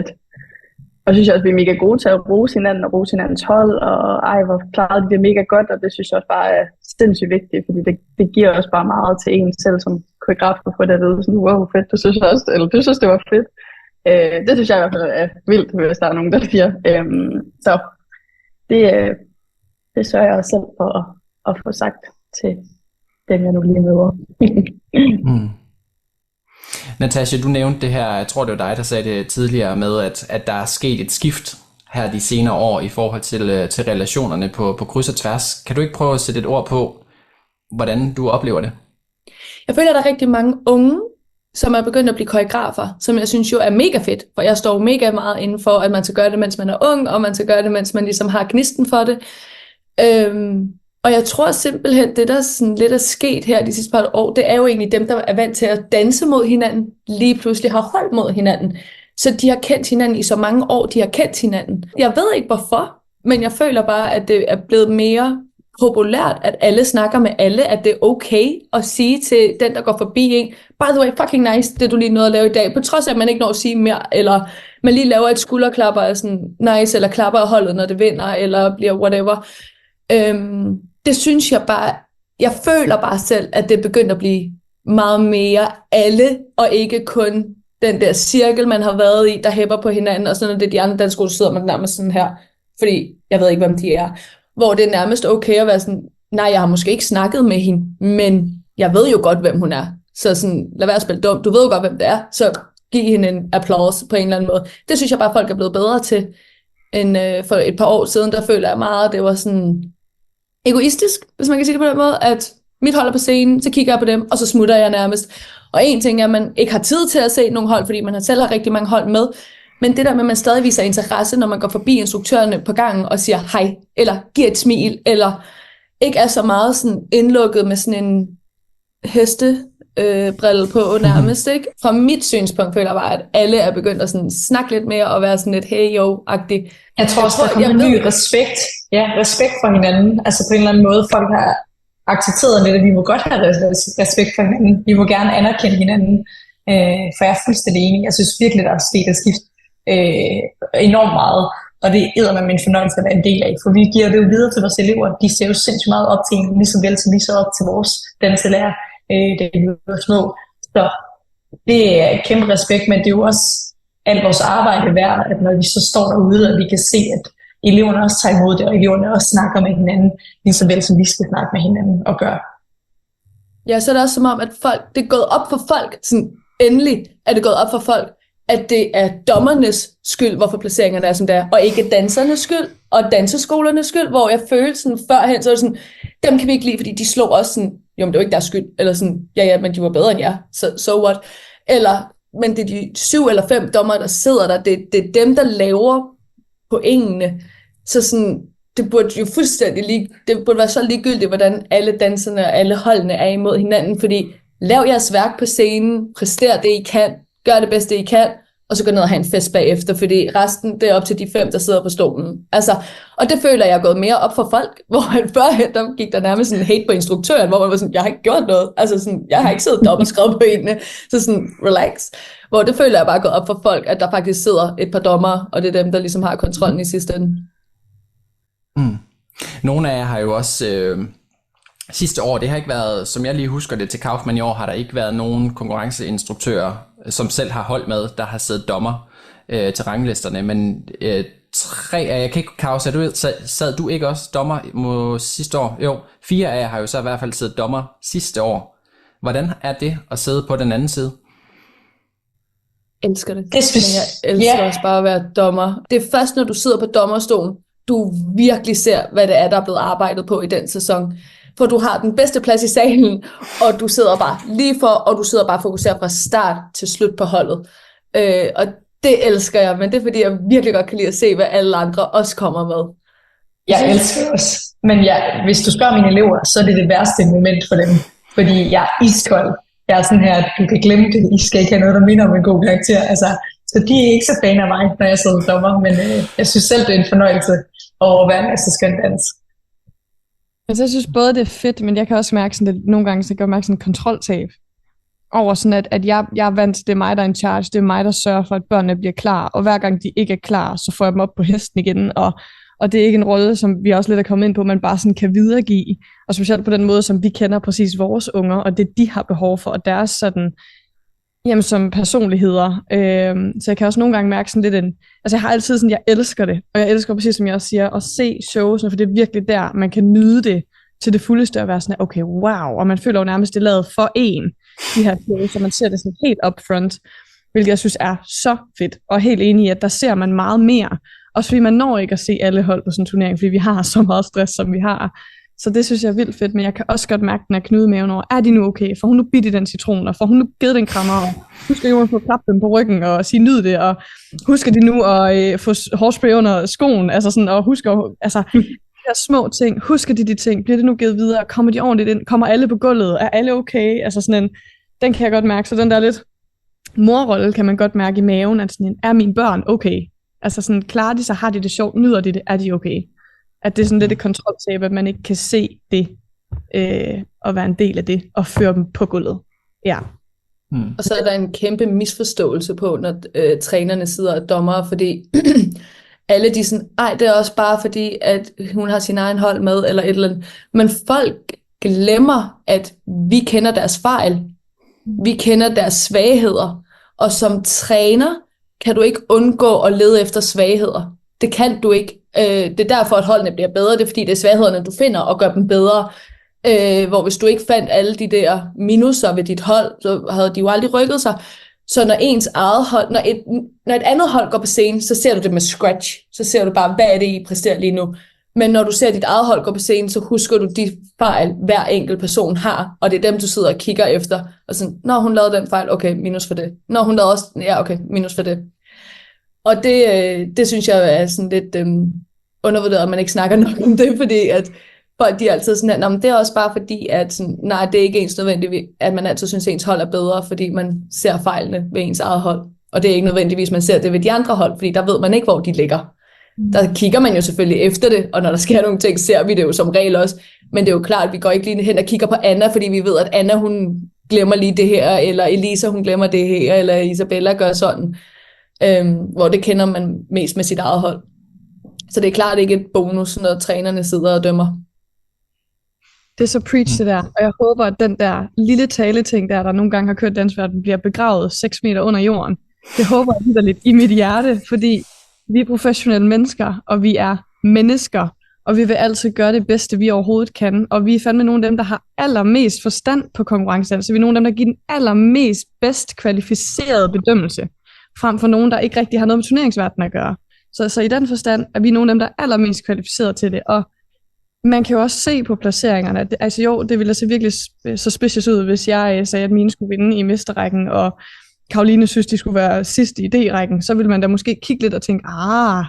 og synes jeg også, vi er mega gode til at rose hinanden og rose hinandens hold, og hvor klarede de det mega godt, og det synes jeg også bare er sindssygt vigtigt, fordi det giver også bare meget til en selv som koreograf at få det at vide, sådan, wow, fedt, du synes det var fedt. Det synes jeg i hvert fald er vildt, hvis der er nogen, der siger. Så det sørger jeg også selv for at få sagt til dem, jeg nu lige møder. Natasha, du nævnte det her, jeg tror det var dig, der sagde det tidligere med, at der er sket et skift her de senere år i forhold til relationerne på kryds og tværs. Kan du ikke prøve at sætte et ord på, hvordan du oplever det? Jeg føler, at der er rigtig mange unge, som er begyndt at blive koreografer, som jeg synes jo er mega fedt, for jeg står mega meget inden for, at man skal gøre det, mens man er ung, og man skal gøre det, mens man ligesom har gnisten for det. Og jeg tror simpelthen, det der sådan lidt er sket her de sidste par år, det er jo egentlig dem, der er vant til at danse mod hinanden, lige pludselig har holdt mod hinanden. Så de har kendt hinanden i så mange år, de har kendt hinanden. Jeg ved ikke hvorfor, men jeg føler bare, at det er blevet mere populært, at alle snakker med alle, at det er okay at sige til den, der går forbi en, by the way, fucking nice, det du lige nåede at lave i dag, på trods af, at man ikke når at sige mere, eller man lige laver et skulderklapper og sådan nice, eller klapper af holdet, når det vinder, eller bliver whatever. Det synes jeg bare, jeg føler bare selv, at det er begyndt at blive meget mere alle, og ikke kun den der cirkel, man har været i, der hæpper på hinanden, og sådan, at det er de andre danske skoler, sidder man nærmest sådan her, fordi jeg ved ikke, hvem de er, hvor det er nærmest okay at være sådan, nej, jeg har måske ikke snakket med hende, men jeg ved jo godt, hvem hun er, så sådan, lad være at spille dum, du ved jo godt, hvem det er, så giv hende en applaus på en eller anden måde. Det synes jeg bare, folk er blevet bedre til, end for et par år siden, der føler jeg meget, det var sådan egoistisk, hvis man kan sige det på den måde, at mit hold er på scenen, så kigger jeg på dem, og så smutter jeg nærmest. Og en ting er, at man ikke har tid til at se nogle hold, fordi man selv har rigtig mange hold med, men det der med, at man stadig viser interesse, når man går forbi instruktørerne på gangen og siger hej, eller giver et smil, eller ikke er så meget sådan indlukket med sådan en hestebrille på nærmest, ikke? Fra mit synspunkt føler jeg bare, at alle er begyndt at sådan snakke lidt mere og være sådan lidt hey yo-agtigt. Jeg tror også, der kommer en ny respekt. Ja, respekt for hinanden. Altså på en eller anden måde, folk har accepteret lidt, at vi må godt have respekt for hinanden. Vi må gerne anerkende hinanden. For jeg er fuldstændig enig. Jeg synes virkelig, der er sket et skift enormt meget. Og det er med min fornøjelse at være en del af. For vi giver det jo videre til vores elever. De ser jo sindssygt meget op til en, lige så vel som vi så op til vores danselærer, da vi var små. Så det er kæmpe respekt, men det er jo også alt vores arbejde værd, at når vi så står derude, og vi kan se, at eleverne også tager imod det, og eleverne også snakker med hinanden, lige så vel som vi skal snakke med hinanden og gøre. Ja, så er det også som om, at det er gået op for folk, sådan endelig er det gået op for folk, at det er dommernes skyld, hvorfor placeringerne er som det er, og ikke dansernes skyld, og danseskolernes skyld, hvor jeg følte sådan førhen, så var det sådan, dem kan vi ikke lide, fordi de slog også sådan, jo, men det var ikke deres skyld, eller sådan, ja, men de var bedre end jer, so what, eller, men det er de 7 eller 5 dommer, der sidder der, det er dem, der laver pointene, så sådan, det burde jo fuldstændig det burde være så ligegyldigt, hvordan alle danserne og alle holdene er imod hinanden, fordi lav jeres værk på scenen, præster det I kan, gør det bedste I kan, og så gå ned og have en fest bagefter, fordi resten, det er op til de 5, der sidder på stolen. Altså, og det føler jeg er gået mere op for folk, hvor førhen, der gik der nærmest sådan hate på instruktøren, hvor man var sådan, jeg har ikke gjort noget, altså sådan, jeg har ikke siddet deroppe og skrevet på en, så sådan, relax. Hvor det føler jeg bare gået op for folk, at der faktisk sidder et par dommere, og det er dem, der ligesom har kontrollen i sidste ende. Nogle af jer har jo også sidste år, det har ikke været, som jeg lige husker det til Kaufmann i år, har der ikke været nogen konkurrenceinstruktører, som selv har hold med, der har siddet dommer til ranglisterne, men 3 af jer, kan ikke, Kaus, sad du ikke også dommer sidste år? Jo, 4 af jer har jo så i hvert fald siddet dommer sidste år. Hvordan er det at sidde på den anden side? Elsker det. Jeg elsker også bare at være dommer. Det er først, når du sidder på dommerstolen, du virkelig ser, hvad det er, der er blevet arbejdet på i den sæson. For du har den bedste plads i salen, og du sidder bare lige for, og du sidder bare fokuseret fra start til slut på holdet. Og det elsker jeg, men det er fordi, jeg virkelig godt kan lide at se, hvad alle andre også kommer med. Jeg elsker det også. Men hvis du spørger mine elever, så er det det værste moment for dem. Fordi jeg er iskold. Jeg er sådan her, at du kan glemme det. I skal ikke have noget, der minder om en god karakter. Altså, så de er ikke så fan af mig, når jeg sidder dommer. Men jeg synes selv, det er en fornøjelse at være en så skøn dans. Altså, jeg synes både, det er fedt, men jeg kan også mærke sådan, at nogle gange så kan jeg mærke sådan en kontroltab. Over sådan, at jeg er vant til, det er mig, der er in charge. Det er mig, der sørger for, at børnene bliver klar. Og hver gang de ikke er klar, så får jeg dem op på hesten igen. Og det er ikke en rolle, som vi også lidt er kommet ind på, man bare sådan kan videregive. Og specielt på den måde, som vi kender præcis vores unger, og det de har behov for, og deres sådan, jamen som personligheder. Så jeg kan også nogle gange mærke sådan lidt altså jeg har altid sådan, jeg elsker det. Og jeg elsker præcis, som jeg også siger, at se shows, for det er virkelig der, man kan nyde det til det fuldeste, at være sådan, okay, wow. Og man føler jo nærmest, det er lavet for de her shows, så man ser det sådan helt upfront, hvilket jeg synes er så fedt. Og helt enig i, at der ser man meget mere. Også fordi man når ikke at se alle hold på sådan en turnering, fordi vi har så meget stress, som vi har. Så det synes jeg er vildt fedt, men jeg kan også godt mærke, den er knude maven over, er de nu okay? Får hun nu bidt i den citron, og får hun nu givet den krammer, og husker de nu at få klappe dem på ryggen, og sige nyd det, og husker de nu at få hårspray under skoen, altså sådan, og husker, altså de her små ting, husker de ting, bliver det nu givet videre, kommer de ordentligt ind, kommer alle på gulvet, er alle okay? Altså sådan den kan jeg godt mærke, så den der lidt morrolle kan man godt mærke i maven, at sådan er mine børn okay? Altså sådan, klarer de sig, har de det sjovt, nyder de det, er de okay? At det er sådan lidt et kontroltab, at man ikke kan se det, og være en del af det, og føre dem på gulvet. Ja. Og så er der en kæmpe misforståelse på, når trænerne sidder og dommere, fordi alle de sådan, det er også bare fordi, at hun har sin egen hold med, eller et eller andet. Men folk glemmer, at vi kender deres fejl. Vi kender deres svagheder. Og som træner, kan du ikke undgå at lede efter svagheder. Det kan du ikke. Det er derfor, at holdene bliver bedre. Det er fordi, det er svaghederne, du finder og gør dem bedre. Hvor hvis du ikke fandt alle de der minuser ved dit hold, så havde de jo aldrig rykket sig. Så når ens eget hold, når et andet hold går på scenen, så ser du det med scratch. Så ser du bare, hvad er det, I præsterer lige nu. Men når du ser dit eget hold gå på scenen, så husker du de fejl, hver enkelt person har. Og det er dem, du sidder og kigger efter. Og sådan, når hun lavede den fejl, okay, minus for det. Når hun lavede også, ja, okay, minus for det. Og det synes jeg er sådan lidt undervurderet, at man ikke snakker nok om det, fordi at folk de er altid sådan her, men det er også bare fordi, at sådan, nej, det er ikke ens nødvendigt, at man altid synes, at ens hold er bedre, fordi man ser fejlene ved ens eget hold. Og det er ikke nødvendigvis, man ser det ved de andre hold, fordi der ved man ikke, hvor de ligger. Der kigger man jo selvfølgelig efter det, og når der sker nogle ting, ser vi det jo som regel også. Men det er jo klart, at vi går ikke lige hen og kigger på Anna, fordi vi ved, at Anna hun glemmer lige det her, eller Elisa hun glemmer det her, eller Isabella gør sådan. Hvor det kender man mest med sit eget hold. Så det er klart ikke et bonus, når trænerne sidder og dømmer. Det er så preach det der, og jeg håber, at den der lille taleting der nogle gange har kørt dansverden, bliver begravet 6 meter under jorden. Det håber jeg lidt i mit hjerte, fordi vi er professionelle mennesker, og vi er mennesker, og vi vil altid gøre det bedste, vi overhovedet kan, og vi er fandme nogle af dem, der har allermest forstand på konkurrencedans, så vi er nogle af dem, der giver den allermest bedst kvalificerede bedømmelse, frem for nogen, der ikke rigtig har noget med turneringsverdenen at gøre. Så i den forstand er vi nogle af dem, der er allermest kvalificeret til det, og man kan jo også se på placeringerne, altså jo, det ville se virkelig så specielt ud, hvis jeg sagde, at mine skulle vinde i mesterrækken, og Karoline synes, de skulle være sidst i D-rækken, så ville man da måske kigge lidt og tænke,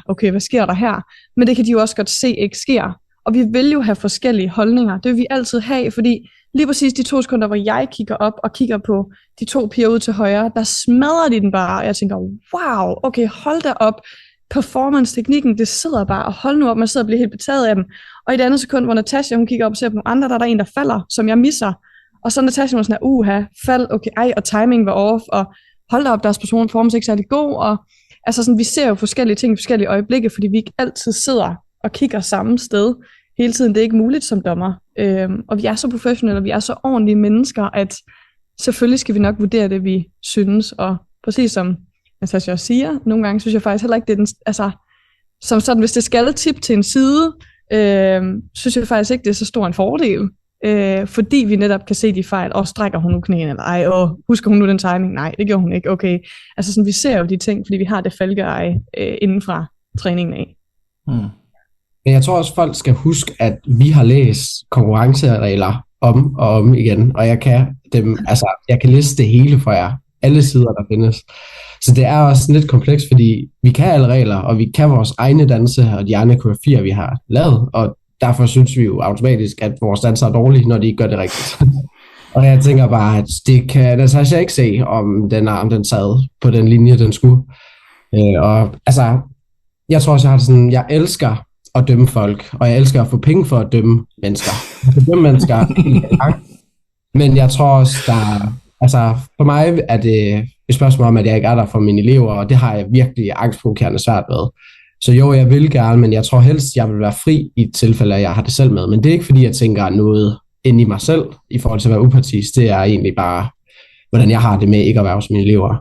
okay, hvad sker der her? Men det kan de jo også godt se ikke sker. Og vi vil jo have forskellige holdninger. Det vil vi altid have, fordi lige præcis de 2 sekunder, hvor jeg kigger op og kigger på de 2 piger ude til højre, der smadrer de den bare, og jeg tænker, wow, okay, hold da op. Performance-teknikken, det sidder bare, og hold nu op, man sidder og bliver helt betaget af dem. Og i det andet sekund, hvor Natasha, hun kigger op og ser på nogle andre, der er der en, der falder, som jeg misser. Og så Natasha var sådan, fald, okay, og timing var off, og hold da op, deres performance ikke særlig god, og altså sådan, vi ser jo forskellige ting i forskellige øjeblikke, fordi vi ikke altid sidder og kigger samme sted hele tiden. Det er ikke muligt som dommer. Og vi er så professionelle, og vi er så ordentlige mennesker, at selvfølgelig skal vi nok vurdere det, vi synes. Og præcis som Natasha også siger, nogle gange synes jeg faktisk heller ikke, det er den, altså, som sådan, hvis det skal tip til en side, synes jeg faktisk ikke, det er så stor en fordel. Fordi vi netop kan se de fejl, og strækker hun nu knæene, eller ej, og husker hun nu den timing? Nej, det gjorde hun ikke, okay. Altså sådan, vi ser jo de ting, fordi vi har det falkeeje inden fra træningen af. Men jeg tror også, folk skal huske, at vi har læst konkurrenceregler om og om igen, og jeg kan liste det hele for jer, alle sider, der findes. Så det er også lidt komplekst, fordi vi kan alle regler, og vi kan vores egne danse, og de egne koreografier, vi har lavet, og derfor synes vi jo automatisk, at vores danser er dårlige, når de ikke gør det rigtigt. Og jeg tænker bare, at det kan Natasha ikke se, om den arm, den sad på den linje, den skulle. Og altså, jeg tror også, jeg har det sådan, jeg elsker at dømme folk, og jeg elsker at få penge for at dømme mennesker. Men jeg tror også, altså for mig er det et spørgsmål om, at jeg ikke er der for mine elever, og det har jeg virkelig angstprovokerende svært ved. Så jo, jeg vil gerne, men jeg tror helst, jeg vil være fri i et tilfælde, at jeg har det selv med. Men det er ikke fordi, jeg tænker noget ind i mig selv, i forhold til at være upartisk. Det er egentlig bare, hvordan jeg har det med ikke at være hos mine elever.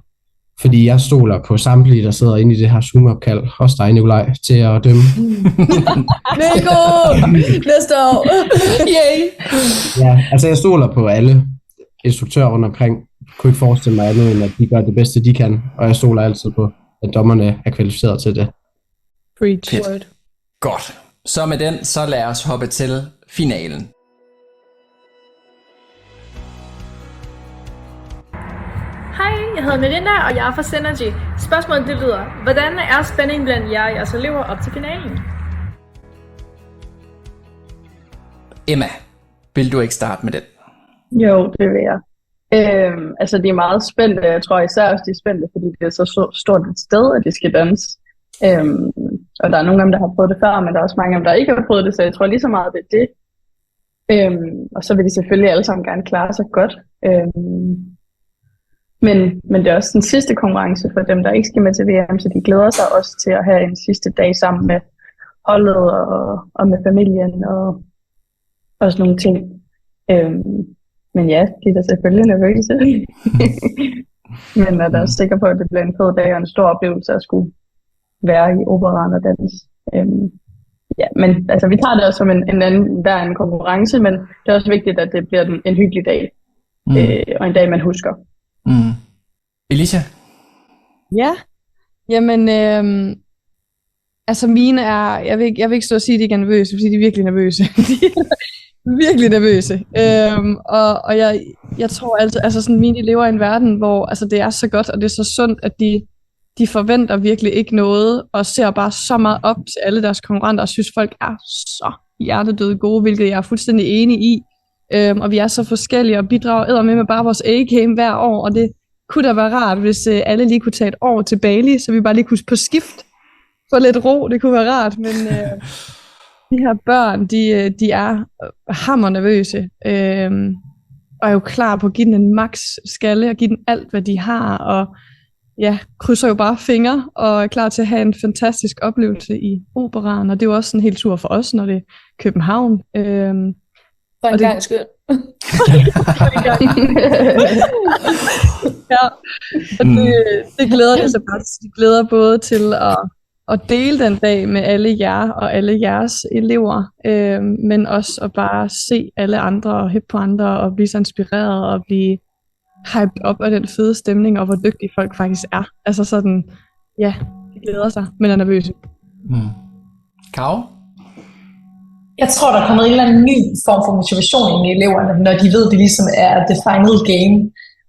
Fordi jeg stoler på samtlige, der sidder inde i det her Zoom-opkald, også dig, Nikolaj, til at dømme. Nico! Næste år! Yay! Ja, altså jeg stoler på alle instruktører rundt omkring. Jeg kunne ikke forestille mig andet, end at de gør det bedste, de kan. Og jeg stoler altid på, at dommerne er kvalificeret til det. Preach. Fedt. Godt. Så med den, så lad os hoppe til finalen. Hej, jeg hedder Melinda, og jeg er fra Synergy. Spørgsmålet det lyder, hvordan er spændingen blandt jer og jeres elever op til finalen? Emma, vil du ikke starte med den? Jo, det vil jeg. Altså, de er meget spændte. Jeg tror især også, de er spændte, fordi det er så stort et sted, at de skal danse. Og der er nogle af dem, der har prøvet det før, men der er også mange af dem, der ikke har prøvet det, så jeg tror lige så meget, det er det. Og så vil de selvfølgelig alle sammen gerne klare sig godt. Men det er også den sidste konkurrence for dem, der ikke skal med til VM, så de glæder sig også til at have en sidste dag sammen med holdet og med familien og sådan nogle ting. Men ja, de er da selvfølgelig nervøse. Men jeg er da også sikker på, at det bliver en fed dag og en stor oplevelse at skulle være i operaen og dans. Ja, men altså, vi tager det også som en konkurrence, men det er også vigtigt, at det bliver en hyggelig dag. Og en dag, man husker. Elisha? Ja, jamen, altså mine er, jeg vil ikke stå og sige, at de ikke er nervøse, fordi de er virkelig nervøse. Virkelig nervøse. Og jeg tror altid, altså sådan, mine lever i en verden, hvor altså, det er så godt, og det er så sundt, at de forventer virkelig ikke noget, og ser bare så meget op til alle deres konkurrenter, og synes folk er så hjertedøde gode, hvilket jeg er fuldstændig enig i. Og vi er så forskellige, og bidrager eddermed bare vores A-game hver år, og det kunne da være rart, hvis alle lige kunne tage et år til Bali, så vi bare lige kunne på skift få lidt ro, det kunne være rart, men de her børn, de er hammernervøse, og er jo klar på at give den en max skalle, og give den alt, hvad de har, og ja, krydser jo bare fingre, og er klar til at have en fantastisk oplevelse i operaen, og det er jo også en hel tur for os, når det er København. For en gang skyld. Ja, og det glæder jeg sig bare. Det glæder både til at dele den dag med alle jer og alle jeres elever, men også at bare se alle andre og hippe på andre og blive så inspireret og blive hyped op af den fede stemning og hvor dygtige folk faktisk er. Altså sådan, ja, de glæder sig, men er nervøse. Karo? Jeg tror, der er kommet en eller anden ny form for motivation ind i eleverne, når de ved, det ligesom er the final game.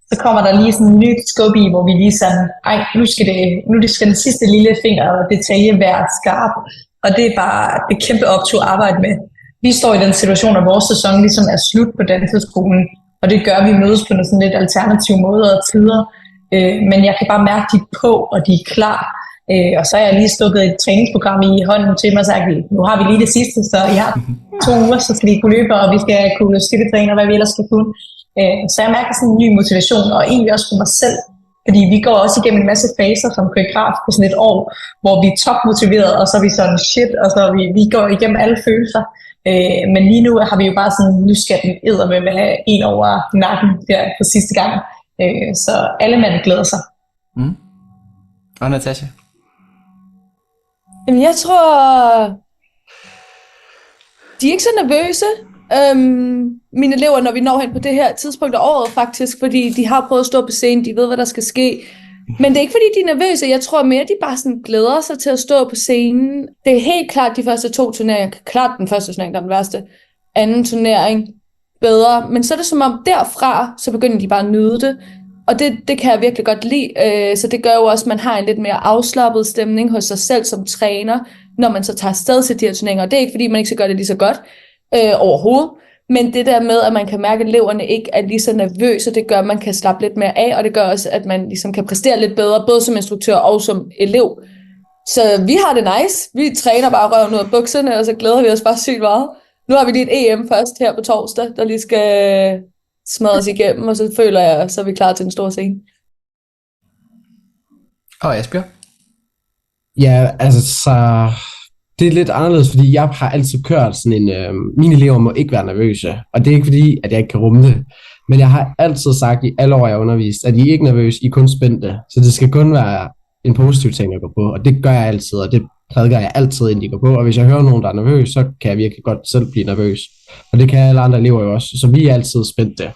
Så kommer der lige sådan en ny skub i, hvor vi lige sådan, nu skal den sidste lille finger og detalje være skarp. Og det er bare et kæmpe optur at arbejde med. Vi står i den situation, at vores sæson ligesom er slut på danseskolen, og det gør, at vi mødes på sådan lidt alternative måder og tider. Men jeg kan bare mærke, at de er på, og de er klar. Og så har jeg lige stukket et træningsprogram i hånden til mig og sagt, nu har vi lige det sidste, så I har 2 uger, så skal vi kunne løbe, og vi skal kunne styrketræne, og hvad vi ellers skal kunne. Så jeg mærker sådan en ny motivation, og egentlig også for mig selv, fordi vi går også igennem en masse faser som koreograf på sådan et år, hvor vi er topmotiveret, og så er vi sådan shit, og så vi går igennem alle følelser. Men lige nu har vi jo bare sådan, nu skal den eddermame med have en over nakken der for sidste gang. Så alle mand glæder sig. Og Natasha? Jamen, jeg tror, de er ikke så nervøse, mine elever, når vi når hen på det her tidspunkt af året faktisk, fordi de har prøvet at stå på scenen, de ved, hvad der skal ske. Men det er ikke, fordi de er nervøse. Jeg tror mere, de bare sådan glæder sig til at stå på scenen. Det er helt klart de første 2 turneringer. Klart den første turnering, der er den værste. Anden turnering, bedre. Men så er det som om derfra, så begynder de bare at nyde det. Og det kan jeg virkelig godt lide. Så det gør jo også, at man har en lidt mere afslappet stemning hos sig selv som træner, når man så tager afsted til de her turneringer. Og det er ikke, fordi man ikke skal gøre det lige så godt overhovedet. Men det der med, at man kan mærke, at eleverne ikke er lige så nervøse, det gør, at man kan slappe lidt mere af, og det gør også, at man ligesom kan præstere lidt bedre, både som instruktør og som elev. Så vi har det nice. Vi træner bare røven ud af bukserne, og så glæder vi os bare sygt meget. Nu har vi lige et EM først her på torsdag, der lige skal smadres igennem, og så føler jeg, så er vi klar til en stor scene. Og Asbjørn? Ja, altså så... Det er lidt anderledes, fordi jeg har altid kørt sådan en, mine elever må ikke være nervøse, og det er ikke fordi, at jeg ikke kan rumme det, men jeg har altid sagt i alle år, jeg har undervist, at I ikke er nervøse, I er kun spændte, så det skal kun være en positiv ting at gå på, og det gør jeg altid, og det prædiker jeg altid, inden de går på, og hvis jeg hører nogen, der er nervøs, så kan jeg virkelig godt selv blive nervøs, og det kan alle andre elever jo også, så vi er altid spændte.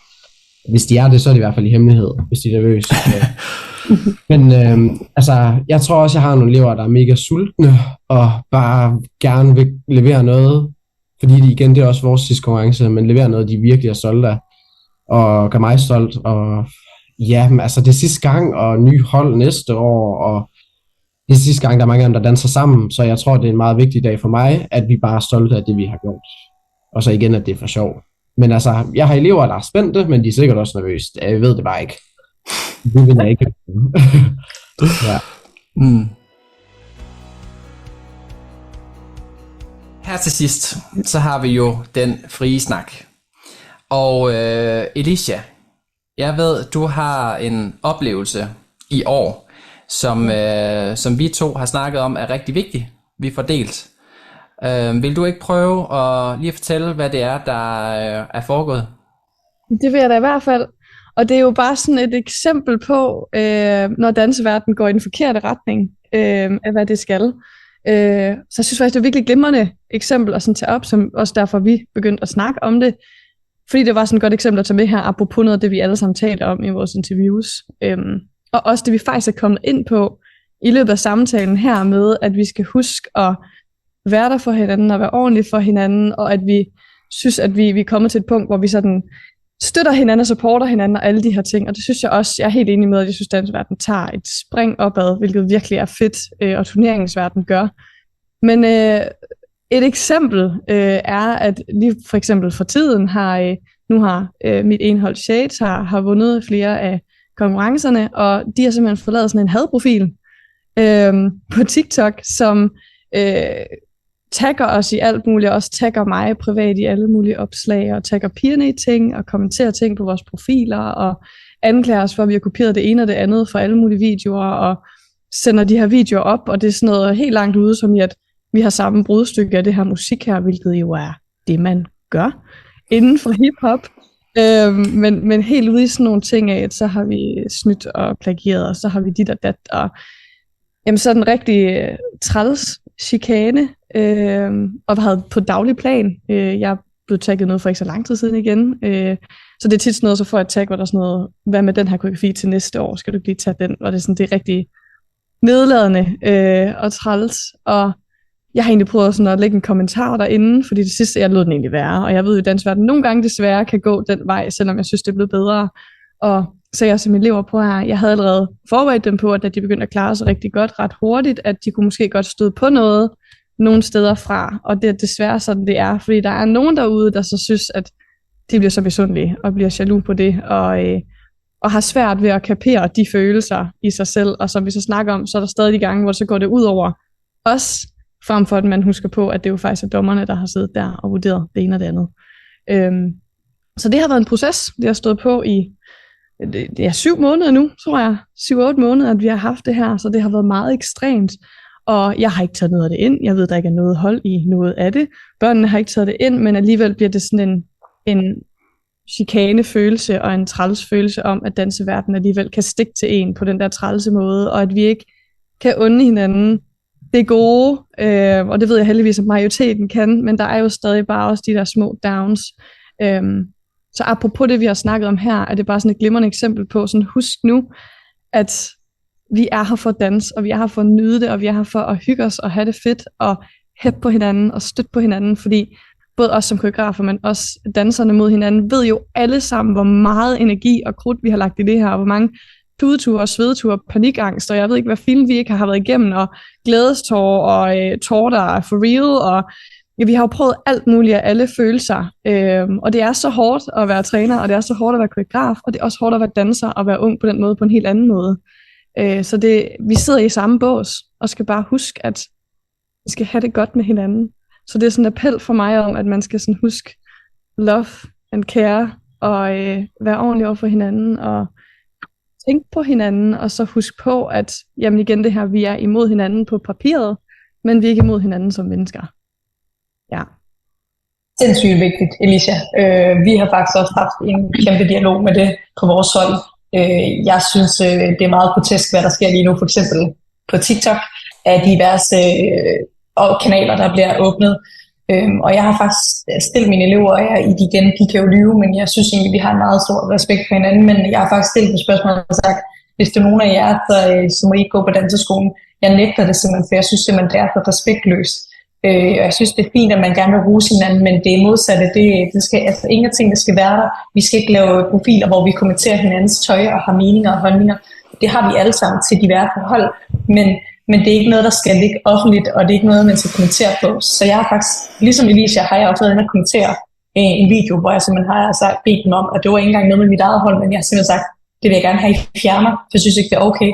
Hvis de er det, så er det i hvert fald i hemmelighed, hvis de er nervøse. Men altså, jeg tror også, jeg har nogle elever, der er mega sultne, og bare gerne vil levere noget, fordi det er også vores sidste konkurrence, men levere noget, de virkelig er stolte af, og gør mig stolt, og ja, altså det er sidste gang, og ny hold næste år, og det er sidste gang, der er mange af dem, der danser sammen, så jeg tror, det er en meget vigtig dag for mig, at vi bare er stolte af det, vi har gjort, og så igen, at det er for sjov. Men altså, jeg har elever, der er spændte, men de er sikkert også nervøse, jeg ved det bare ikke. Det vil jeg ikke. Ja. Her til sidst, så har vi jo den frie snak. Og Alicia, jeg ved, du har en oplevelse i år, som vi to har snakket om er rigtig vigtig. Vi får delt. Vil du ikke prøve at lige fortælle, hvad det er, der er foregået? Det vil jeg da i hvert fald. Og det er jo bare sådan et eksempel på, når danseverdenen går i den forkerte retning, af hvad det skal. Så jeg synes faktisk, det er et virkelig glimrende eksempel at sådan tage op, som også derfor vi begyndte at snakke om det. Fordi det var sådan et godt eksempel at tage med her, apropos noget af det, vi alle sammen taler om i vores interviews. Og også det, vi faktisk er kommet ind på i løbet af samtalen her med, at vi skal huske at være der for hinanden og være ordentlige for hinanden, og at vi synes, at vi er kommet til et punkt, hvor vi sådan støtter hinanden og supporter hinanden og alle de her ting. Og det synes jeg også, jeg er helt enig med, at jeg synes, at danseverdenen tager et spring opad, hvilket virkelig er fedt, og turneringsverdenen gør. Men et eksempel er, at lige for eksempel for tiden nu har mit enhold Shades har vundet flere af konkurrencerne, og de har simpelthen fået lavet sådan en hadprofil på TikTok, som tagger os i alt muligt, og også tagger mig privat i alle mulige opslag, og tagger pigerne i ting, og kommenterer ting på vores profiler, og anklager os for, at vi har kopieret det ene og det andet fra alle mulige videoer, og sender de her videoer op, og det er sådan noget helt langt ude, som i at vi har samme brudstykke af det her musik her, hvilket jo er det, man gør inden for hiphop. Men helt ude i sådan nogle ting af, at så har vi snydt og plagieret, og så har vi dit og dat, og jamen så er den rigtig træls chikane, og havde på daglig plan. Jeg blev tagget noget for ikke så lang tid siden igen, så det er tit sådan noget, så får jeg tag, hvor der er sådan noget, hvad med den her koreografi til næste år, skal du lige tage den, og det er sådan, det er rigtig nedladende og træls, og jeg har egentlig prøvet sådan at lægge en kommentar derinde, fordi det sidste, jeg lod den egentlig være, og jeg ved jo, at danseverdenen nogle gange desværre kan gå den vej, selvom jeg synes, det er blevet bedre, og så jeg som elever på her, jeg havde allerede forberedt dem på, at de begyndte at klare sig rigtig godt, ret hurtigt, at de kunne måske godt støde på noget, nogle steder fra, og det er desværre sådan, det er, fordi der er nogen derude, der så synes, at de bliver så besundelige, og bliver jaloux på det, og har svært ved at kapere de følelser i sig selv, og som vi så snakker om, så er der stadig de gange, hvor så går det ud over os, frem for at man husker på, at det jo faktisk er dommerne, der har siddet der og vurderet det ene og det andet. Så det har været en proces, det har stået på i 7 måneder nu, tror jeg. 7-8 måneder, at vi har haft det her, så det har været meget ekstremt. og jeg har ikke taget noget af det ind. Jeg ved, der ikke er noget hold i noget af det. Børnene har ikke taget det ind, men alligevel bliver det sådan en chikanefølelse og en træls følelse om, at danseverdenen alligevel kan stikke til en på den der trælse måde, og at vi ikke kan unde hinanden det gode, og det ved jeg heldigvis, at majoriteten kan, men der er jo stadig bare også de der små downs. Så apropos det, vi har snakket om her, er det bare sådan et glimrende eksempel på, sådan husk nu, at vi er her for at danse, og vi er her for at nyde det, og vi er her for at hygge os og have det fedt, og hæppe på hinanden og støtte på hinanden, fordi både os som koreografer, men også danserne mod hinanden, ved jo alle sammen, hvor meget energi og krudt vi har lagt i det her, og hvor mange tudeture og svedeture, panikangst, og jeg ved ikke, hvad film vi ikke har været igennem, og glædestår og tårer, der er for real, og ja, vi har jo prøvet alt muligt af alle følelser, og det er så hårdt at være træner, og det er så hårdt at være koreograf, og det er også hårdt at være danser og være ung på den måde, på en helt anden måde. Så vi sidder i samme bås, og skal bare huske, at vi skal have det godt med hinanden. Så det er sådan en appel for mig om, at man skal sådan huske love and care, og være ordentlig over for hinanden, og tænke på hinanden, og så huske på, at jamen igen det her, vi er imod hinanden på papiret, men vi er ikke imod hinanden som mennesker. Ja. Sindssygt vigtigt, Alicia. Vi har faktisk også haft en kæmpe dialog med det på vores hold. Jeg synes, det er meget grotesk, hvad der sker lige nu, for eksempel på TikTok, af diverse kanaler, der bliver åbnet. Og jeg har faktisk stillet mine elever, og de kan jo lyve, men jeg synes egentlig, vi har en meget stor respekt for hinanden, men jeg har faktisk stillet på spørgsmål og sagt, hvis der er nogen af jer, så må I ikke gå på danseskolen. Jeg nægter det simpelthen, for jeg synes simpelthen, det er for respektløst. Og jeg synes, det er fint, at man gerne vil ruse hinanden, men det er modsatte. Det skal, altså ingenting, der skal være der. Vi skal ikke lave profiler, hvor vi kommenterer hinandens tøj og har meninger og holdninger. Det har vi alle sammen til diverse hold, men det er ikke noget, der skal ligge offentligt, og det er ikke noget, man skal kommentere på. Så jeg har faktisk, ligesom Alicia, har jeg også været inde og kommentere en video, hvor jeg simpelthen har bedt dem om, og det var ikke engang noget med mit eget hold, men jeg har simpelthen sagt, det vil jeg gerne have, I fjerner, for jeg synes ikke, det er okay.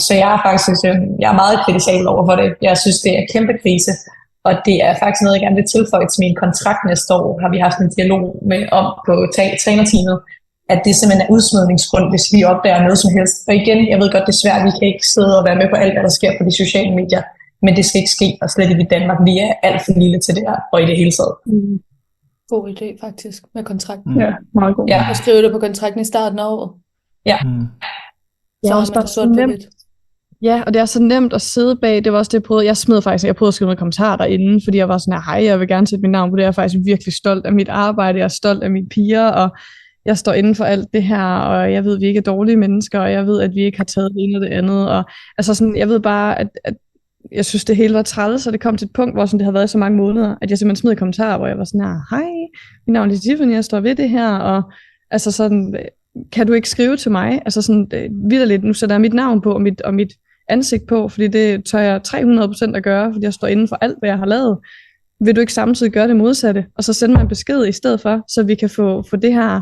Så jeg er faktisk jeg er meget kritisabel over for det. Jeg synes, det er en kæmpe krise, og det er faktisk noget, jeg gerne vil tilføje til min kontrakt næste år, har vi haft en dialog om på trænerteamet, at det simpelthen er udsmidningsgrund, hvis vi opdager noget som helst. Og igen, jeg ved godt, det er svært, vi kan ikke sidde og være med på alt, hvad der sker på de sociale medier, men det skal ikke ske, og slet ikke i Danmark. Vi er alt for lille til det her, og i det hele taget. God idé faktisk, med kontrakten. Ja, meget god. Ja, og skrive det på kontrakten i starten af året. Ja. Så også bare så nemt. Ja, og det er så nemt at sidde bag. Det var også det, jeg prøvede. Jeg prøvede at skrive nogle kommentarer derinde, fordi jeg var sådan, hej, jeg vil gerne sætte mit navn på det. Jeg er faktisk virkelig stolt af mit arbejde. Jeg er stolt af mine piger, og jeg står inden for alt det her, og jeg ved, at vi ikke er dårlige mennesker, og jeg ved, at vi ikke har taget det ene og det andet. Og altså sådan, jeg ved bare, at jeg synes, det hele var træls, så det kom til et punkt, hvor sådan, det har været i så mange måneder, at jeg simpelthen smed kommentarer, hvor jeg var sådan, hej, mit navn er Tiffany, jeg står ved det her, og altså sådan, kan du ikke skrive til mig? Altså sådan, vitterligt, nu sætter jeg mit navn på, og mit ansigt på, fordi det tør jeg 300% at gøre, fordi jeg står inden for alt, hvad jeg har lavet. Vil du ikke samtidig gøre det modsatte, og så sende mig en besked i stedet for, så vi kan få det her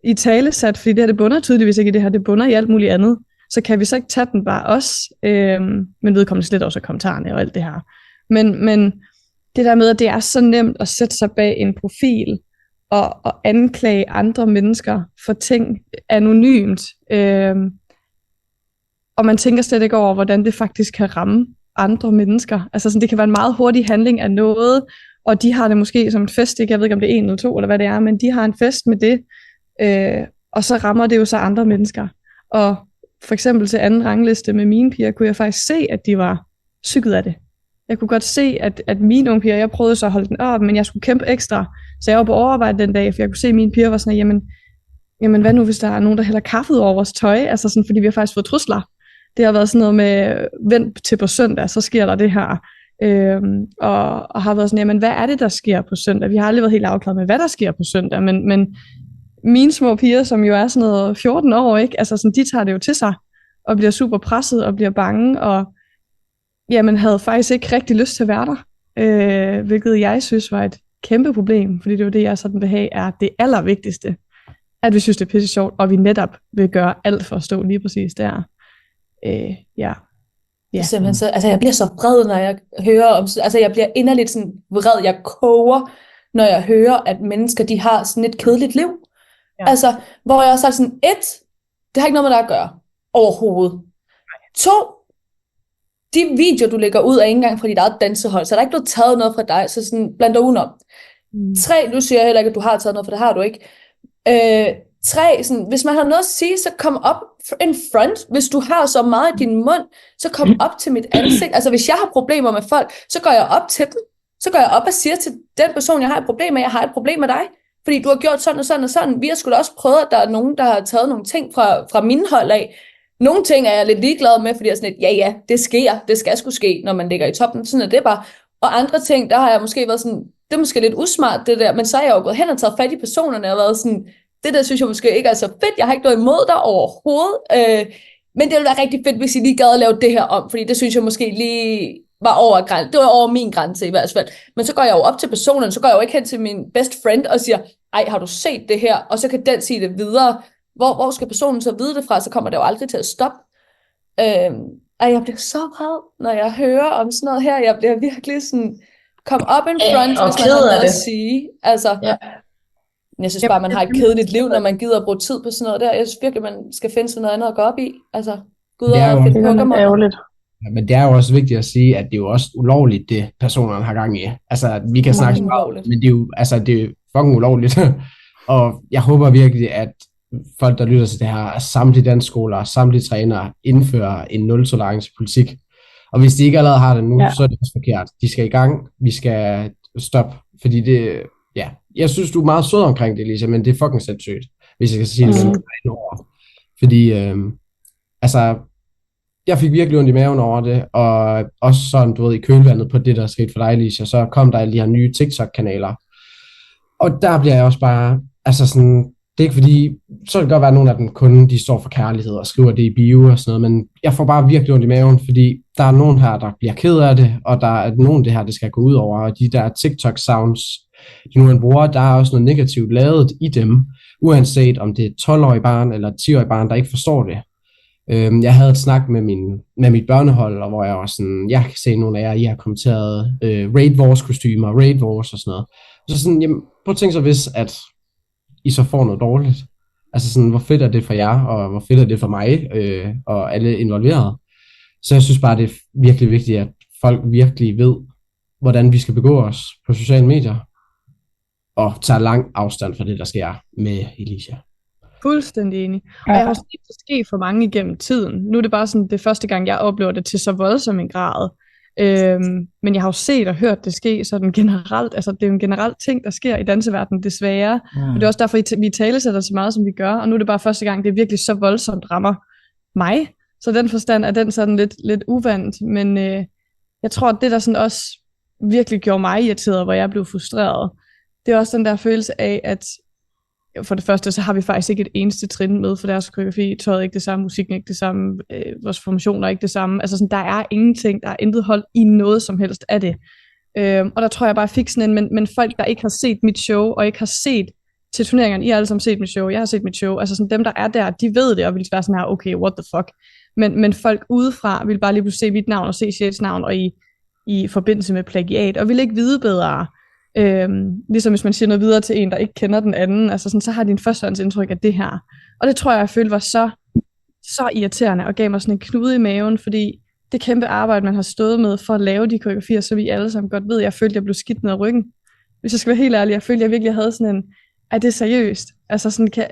i tale sat, fordi det her, det bunder tydeligvis ikke i det her, det bunder i alt muligt andet. Så kan vi så ikke tage den bare os, men vedkommende slet også af kommentarerne og alt det her. Men det der med, at det er så nemt at sætte sig bag en profil, og anklage andre mennesker for ting anonymt, og man tænker slet ikke over, hvordan det faktisk kan ramme andre mennesker. Altså sådan, det kan være en meget hurtig handling af noget, og de har det måske som en fest, ikke? Jeg ved ikke, om det er 1 eller 2, eller hvad det er, men de har en fest med det, og så rammer det jo så andre mennesker. Og for eksempel til anden rangliste med mine piger, kunne jeg faktisk se, at de var psyket af det. Jeg kunne godt se, at mine unge piger, jeg prøvede så at holde den op, men jeg skulle kæmpe ekstra. Så jeg var på overarbejde den dag, for jeg kunne se, at mine piger var sådan, jamen hvad nu, hvis der er nogen, der hælder kaffe ud over vores tøj? Altså sådan, fordi vi har faktisk fået trusler. Det har været sådan noget med, vent til på søndag, så sker der det her. Og har været sådan, jamen hvad er det, der sker på søndag? Vi har aldrig været helt afklaret med, hvad der sker på søndag, men mine små piger, som jo er sådan noget 14 år, ikke? Altså sådan, de tager det jo til sig, og bliver super presset, og bliver bange, og jamen havde faktisk ikke rigtig lyst til at være der, hvilket jeg synes var et kæmpe problem, fordi det var det, jeg sådan vil have, er det allervigtigste, at vi synes, det er pisse sjovt, og vi netop vil gøre alt for at stå lige præcis der. Ja. Det er simpelthen så, altså jeg bliver så vred, når jeg hører om, altså jeg bliver inderligt sådan vred, jeg koger, når jeg hører, at mennesker, de har sådan et kedeligt liv. Ja. Altså, hvor jeg har sagt sådan, 1, det har ikke noget med det at gøre, overhovedet. 2, de videoer, du lægger ud, er ikke engang fra dit eget dansehold, så der er ikke blevet taget noget fra dig, så sådan, bland dig udenom. 3, du siger heller ikke, at du har taget noget, for det har du ikke. 3, sådan, hvis man har noget at sige, så kom op in front. Hvis du har så meget i din mund, så kom op til mit ansigt. Altså hvis jeg har problemer med folk, så går jeg op til dem. Så går jeg op og siger til den person, jeg har et problem med, jeg har et problem med dig. Fordi du har gjort sådan og sådan og sådan. Vi har sgu da også prøvet, at der er nogen, der har taget nogle ting fra mine hold af. Nogle ting er jeg lidt ligeglad med, fordi jeg er sådan lidt, ja, det sker. Det skal sgu ske, når man ligger i toppen. Sådan er det bare. Og andre ting, der har jeg måske været sådan, det er måske lidt usmart det der, men så er jeg jo gået hen og taget fat i personerne og været sådan, det der synes jeg måske ikke er så fedt. Jeg har ikke noget imod dig overhovedet. Men det ville være rigtig fedt, hvis I lige gad at lave det her om, fordi det synes jeg måske lige var over grænsen. Det var over min grænse i hvert fald. Men så går jeg jo op til personen, så går jeg jo ikke hen til min best friend og siger, ej, har du set det her? Og så kan den sige det videre. Hvor skal personen så vide det fra? Så kommer det jo aldrig til at stoppe. Jeg bliver så vred, når jeg hører om sådan noget her. Jeg bliver virkelig sådan, kom op in front, hvis man har noget at sige. Altså, jeg synes bare, man har et kedeligt liv, når man gider at bruge tid på sådan noget der. Jeg synes virkelig, man skal finde sådan noget andet at gå op i. Altså, gud og finde Pokémon. Ja, men det er jo også vigtigt at sige, at det er jo også ulovligt, det personerne har gang i. Altså, vi kan snakke meget, men det er jo, altså, det er fucking ulovligt. Og jeg håber virkelig, at folk, der lytter til det her, samtlige danskskoler, samtlige trænere, indfører en nul-tolerance politik. Og hvis de ikke allerede har det nu, så er det også forkert. De skal i gang, vi skal stoppe, fordi det, jeg synes, du er meget sød omkring det, Lisa, men det er fucking sindssygt, hvis jeg skal sige det med en ord. Fordi, jeg fik virkelig ondt i maven over det, og også sådan, du ved, i kølvandet på det, der er sket for dig, Lisa, så kom der alle de her nye TikTok-kanaler. Og der bliver jeg også bare, altså sådan, det er ikke fordi, så kan det godt være, at nogle af dem kun, de står for kærlighed og skriver det i bio og sådan noget, men jeg får bare virkelig ondt i maven, fordi der er nogen her, der bliver ked af det, og der er nogen det her, det skal gå ud over, og de der TikTok-sounds, de nu bruger, der er også noget negativt lavet i dem, uanset om det er 12-årige barn eller 10-årige barn, der ikke forstår det. Jeg havde et snak med mit børnehold, og hvor jeg var sådan, jeg kan se nogle af jer, I har kommenteret Raid Wars kostymer, Raid Wars og sådan noget. Så sådan, jamen, prøv at tænke så hvis, at I så får noget dårligt. Altså sådan, hvor fedt er det for jer, og hvor fedt er det for mig, og alle involverede. Så jeg synes bare, det er virkelig vigtigt, at folk virkelig ved, hvordan vi skal begå os på sociale medier, og tager lang afstand fra det, der sker med Alicia. Fuldstændig enig. Og jeg har også set det ske for mange igennem tiden. Nu er det bare sådan, det første gang, jeg oplever det til så voldsom en grad. Men jeg har jo set og hørt det ske sådan generelt. Altså det er jo en generelt ting, der sker i danseverdenen, desværre. Og det er også derfor, vi talesætter så meget, som vi gør. Og nu er det bare første gang, det virkelig så voldsomt rammer mig. Så den forstand er den sådan lidt uvandt. Men jeg tror, at det, der sådan også virkelig gjorde mig irriteret, hvor jeg blev frustreret, det er også den der følelse af, at for det første, så har vi faktisk ikke et eneste trin med for deres koreografi. Tøjet er ikke det samme, musikken er ikke det samme, vores formationer er ikke det samme. Altså sådan, der er ingenting, der er intet hold i noget som helst af det. Og der tror jeg bare, jeg fik sådan en, men folk, der ikke har set mit show, og ikke har set til turneringerne, I har alle sammen set mit show, jeg har set mit show, altså sådan dem, der er der, de ved det, og vil være sådan her, okay, what the fuck. Men folk udefra vil bare lige pludselig se mit navn, og se Shades navn, og i forbindelse med plagiat, og vil ikke vide bedre. Ligesom hvis man siger noget videre til en, der ikke kender den anden, altså sådan, så har de en førstehåndsindtryk af det her. Og det tror jeg følte var så irriterende, og gav mig sådan en knude i maven, fordi det kæmpe arbejde, man har stået med for at lave de koreografier, så vi alle sammen godt ved, jeg følte, jeg blev skidt ned ad ryggen. Hvis jeg skal være helt ærlig, jeg følte, jeg virkelig havde sådan en, er det seriøst? Altså sådan, kan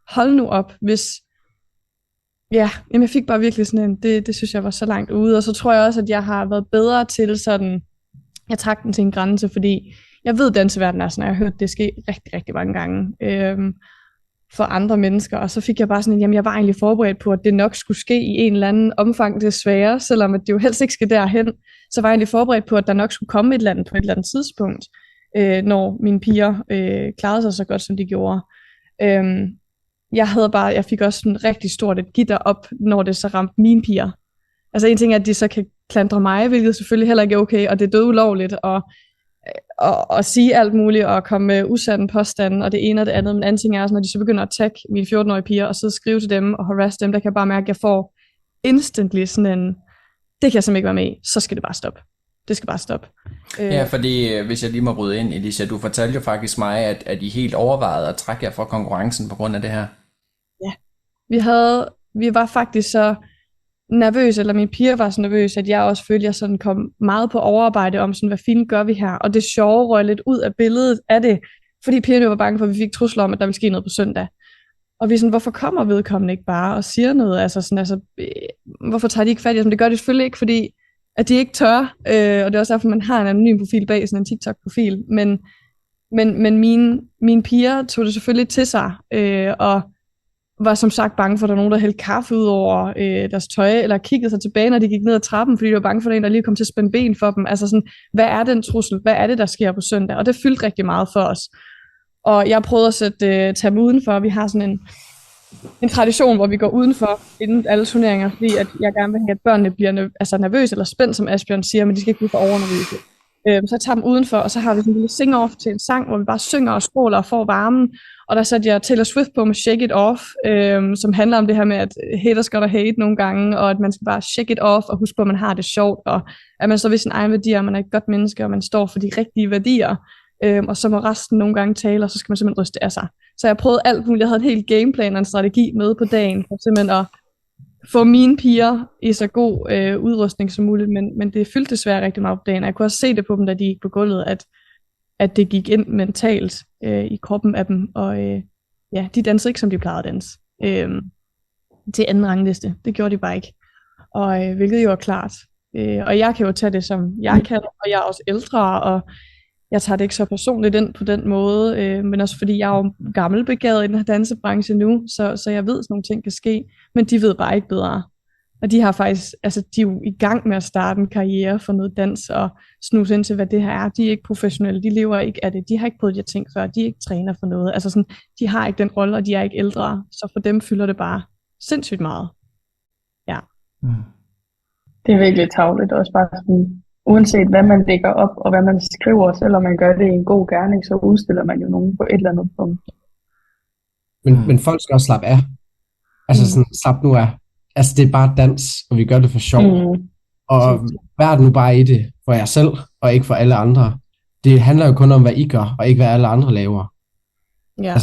hold nu op, hvis jamen jeg fik bare virkelig sådan en, det synes jeg var så langt ude, og så tror jeg også, at jeg har været bedre til sådan, jeg trak den til en grænse, fordi jeg ved, at danseverdenen er sådan, og jeg har hørt det ske rigtig, rigtig mange gange for andre mennesker, og så fik jeg bare sådan, jamen jeg var egentlig forberedt på, at det nok skulle ske i en eller anden omfang desværre, selvom at det jo helst ikke skal derhen, så var jeg egentlig forberedt på, at der nok skulle komme et eller andet på et eller andet tidspunkt, når mine piger klarede sig så godt, som de gjorde. Jeg fik også sådan rigtig stort et gitter op, når det så ramte mine piger. Altså en ting er, at de så kan klandre mig, hvilket selvfølgelig heller ikke er okay, og det er dødulovligt, og sige alt muligt, og komme med usande påstande, og det ene og det andet, men anden ting er også, når de så begynder at tagge mine 14-årige piger, og så skrive til dem, og harass dem, der kan jeg bare mærke, at jeg får instantly sådan en, det kan jeg simpelthen ikke være med i, så skal det bare stoppe. Det skal bare stoppe. Ja, fordi hvis jeg lige må bryde ind, Alicia, du fortalte jo faktisk mig, at I helt overvejede at trække jer fra konkurrencen på grund af det her. Ja, vi var faktisk så nervøs, eller mine piger var så nervøse, at jeg også følte, at jeg sådan kom meget på overarbejde om, sådan, hvad fanden gør vi her? Og det sjove røg lidt ud af billedet af det, fordi pigerne var bange for, at vi fik trusler om, at der ville ske noget på søndag. Og vi er sådan, hvorfor kommer vedkommende ikke bare og siger noget? Hvorfor tager de ikke fat i os? Men det gør de selvfølgelig ikke, fordi at de ikke tør. Og det er også derfor, man har en anonym profil bag sådan en TikTok-profil. Men mine piger tog det selvfølgelig til sig, og var som sagt bange for, at der var nogen, der hældte kaffe ud over deres tøj, eller kiggede sig tilbage, når de gik ned ad trappen, fordi de var bange for, at der lige kom til at spænde ben for dem. Altså sådan, hvad er den trussel? Hvad er det, der sker på søndag? Og det fyldte rigtig meget for os. Og jeg prøvede at tage dem udenfor. Vi har sådan en tradition, hvor vi går udenfor inden alle turneringer, fordi at jeg gerne vil have, at børnene bliver nervøse eller spændt, som Asbjørn siger, men de skal ikke blive for overnervøse. Så jeg tager dem udenfor, og så har vi sådan en lille sing-off til en sang, hvor vi bare synger og skråler og får varmen. Og der satte jeg Taylor Swift på med Shake It Off, som handler om det her med, at haters gotta hate nogle gange, og at man skal bare shake it off og huske på, at man har det sjovt, og at man står ved sin egen værdier, og man er et godt menneske, og man står for de rigtige værdier. Og så må resten nogle gange tale, og så skal man simpelthen ryste af sig. Så jeg prøvede alt muligt. Jeg havde en helt gameplan og en strategi med på dagen, for simpelthen at få mine piger i så god udrustning som muligt, men det fyldte desværre rigtig meget på dagen. Jeg kunne også se det på dem, da de gik på gulvet, at det gik ind mentalt i kroppen af dem, og de dansede ikke, som de plejede at danse. Til anden rangliste. Det gjorde de bare ikke. Og hvilket jo er klart. Og jeg kan jo tage det, som jeg kan, og jeg er også ældre, og jeg tager det ikke så personligt ind på den måde, men også fordi jeg er jo gammelbegavet i den her dansebranche nu, så jeg ved, at sådan nogle ting kan ske, men de ved bare ikke bedre. Og de har faktisk, de er jo i gang med at starte en karriere for noget dans og snuse ind til, hvad det her er. De er ikke professionelle, de lever ikke af det, de har ikke prøvet de her ting før, de er ikke træner for noget. De har ikke den rolle, og de er ikke ældre, så for dem fylder det bare sindssygt meget. Ja. Det er virkelig tarveligt, også bare sådan, uanset hvad man lægger op, og hvad man skriver, selvom man gør det i en god gerning, så udstiller man jo nogen på et eller andet punkt. Men folk skal også slappe af. Slap nu af. Det er bare dans, og vi gør det for sjov. Og vær nu bare i det for jer selv, og ikke for alle andre. Det handler jo kun om, hvad I gør, og ikke hvad alle andre laver. Ja.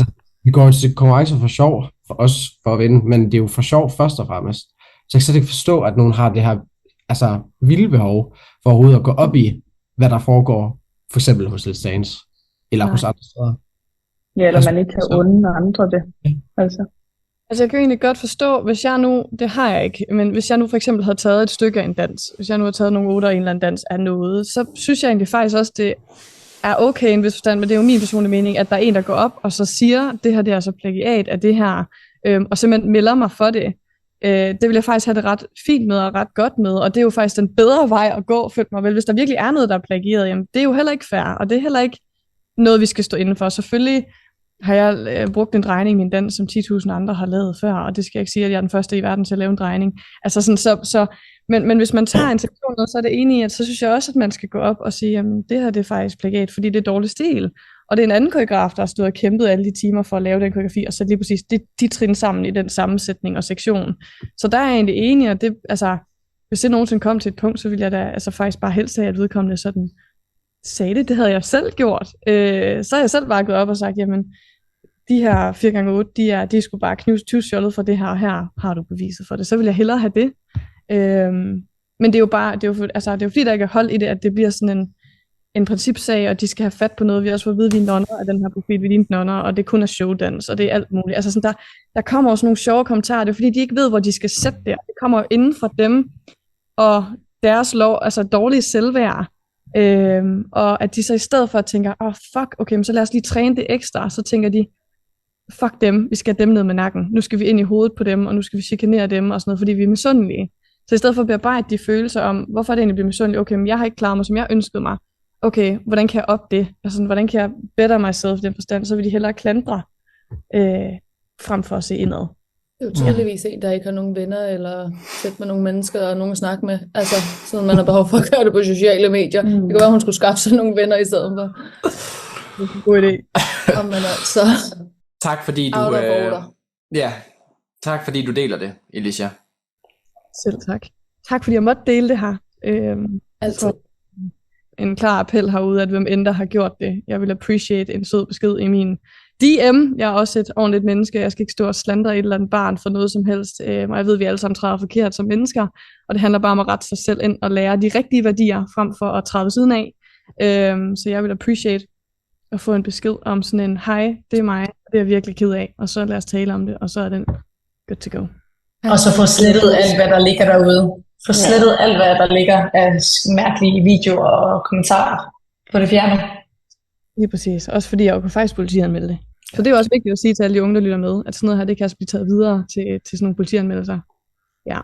Vi går til konkurrencer for sjov, for os for at vinde, men det er jo for sjov først og fremmest. Så jeg kan slet ikke forstå, at nogen har det her vilde behov for overhovedet at gå op i, hvad der foregår, for eksempel hos Let's Dance, eller hos andre steder. Ja, eller man ikke kan unde andre det. Altså jeg kan egentlig godt forstå, hvis jeg nu, det har jeg ikke, men hvis jeg nu for eksempel havde taget et stykke af en dans, hvis jeg nu har taget nogle otter i en eller anden dans af noget, så synes jeg egentlig faktisk også, det er okay i en vis forstand, men det er jo min personlige mening, at der er en, der går op og så siger, det her det er altså plagiat af det her, og simpelthen melder mig for det. Det vil jeg faktisk have det ret fint med og ret godt med, og det er jo faktisk den bedre vej at gå, følg mig vel. Hvis der virkelig er noget, der er plagieret, jamen det er jo heller ikke fair, og det er heller ikke noget, vi skal stå inden for. Selvfølgelig har jeg brugt en drejning i min dans, som 10.000 andre har lavet før, og det skal jeg ikke sige, at jeg er den første i verden til at lave en drejning. Men hvis man tager en sektion, så er det enig i, at så synes jeg også, at man skal gå op og sige, jamen det her det er faktisk plagiat, fordi det er dårlig stil. Og det er en anden koreograf, der har stået og kæmpet alle de timer for at lave den koreografi, og så lige præcis de trin sammen i den sammensætning og sektion. Så der er jeg egentlig enig, og det, hvis det nogensinde kom til et punkt, så ville jeg da faktisk bare helst have, at vedkommende sådan sagde det. Det havde jeg selv gjort. Så har jeg selv bare gået op og sagt, jamen de her 4x8, de er sgu bare knivstjålet for det her, og her har du beviset for det. Så vil jeg hellere have det. Men det er jo bare, det er jo fordi, der ikke er hold i det, at det bliver sådan en principsag, og de skal have fat på noget. Vi har også fået at vide, at vi er nonner af den her profil, vi er dine nonner, og det kun er showdans, og det er alt muligt. Der kommer også nogle sjove kommentarer, det er fordi, de ikke ved, hvor de skal sætte det. Det kommer jo inden for dem, og deres dårlige selvværd, og at de så i stedet for tænker, fuck, okay, men så lad os lige træne det ekstra, så tænker de, fuck dem, vi skal have dem ned med nakken, nu skal vi ind i hovedet på dem, og nu skal vi chikanere dem, og sådan noget, fordi vi er misundelige. Så i stedet for at bearbejde de følelser om, hvorfor er det egentlig blevet misundelig, okay, men jeg har ikke klaret mig, som jeg ønskede mig, okay, hvordan kan jeg op det? Hvordan kan jeg better myself i den forstand, så vil de hellere klandre, frem for at se indad. Det er jo tydeligvis en, der ikke har nogen venner, eller sætte med nogle mennesker, og nogen at snakke med. Sådan man har behov for at gøre det på sociale medier. Det kan være, hun skulle skaffe sig nogle venner i stedet for. Det er en god idé. Tak fordi du deler det, Alicia. Selv tak. Tak fordi jeg måtte dele det her. Altid. En klar appel herude, at hvem end der har gjort det, jeg vil appreciate en sød besked i min DM, jeg er også et ordentligt menneske, jeg skal ikke stå og slandre et eller andet barn for noget som helst, og jeg ved, at vi alle sammen træder forkert som mennesker, og det handler bare om at rette sig selv ind og lære de rigtige værdier, frem for at træde ved siden af. Så jeg vil appreciate at få en besked om sådan en, hej, det er mig, det er jeg virkelig ked af, og så lad os tale om det, og så er den good to go. Og så få slettet alt, hvad der ligger derude. Få slettet alt, hvad der ligger af mærkelige videoer og kommentarer på det fjerne. Lige præcis. Også fordi jeg jo kan faktisk politianmelde det. Så det er også vigtigt at sige til alle de unge, der lytter med, at sådan noget her, det kan altså blive taget videre til sådan nogle politianmeldelser. Ja.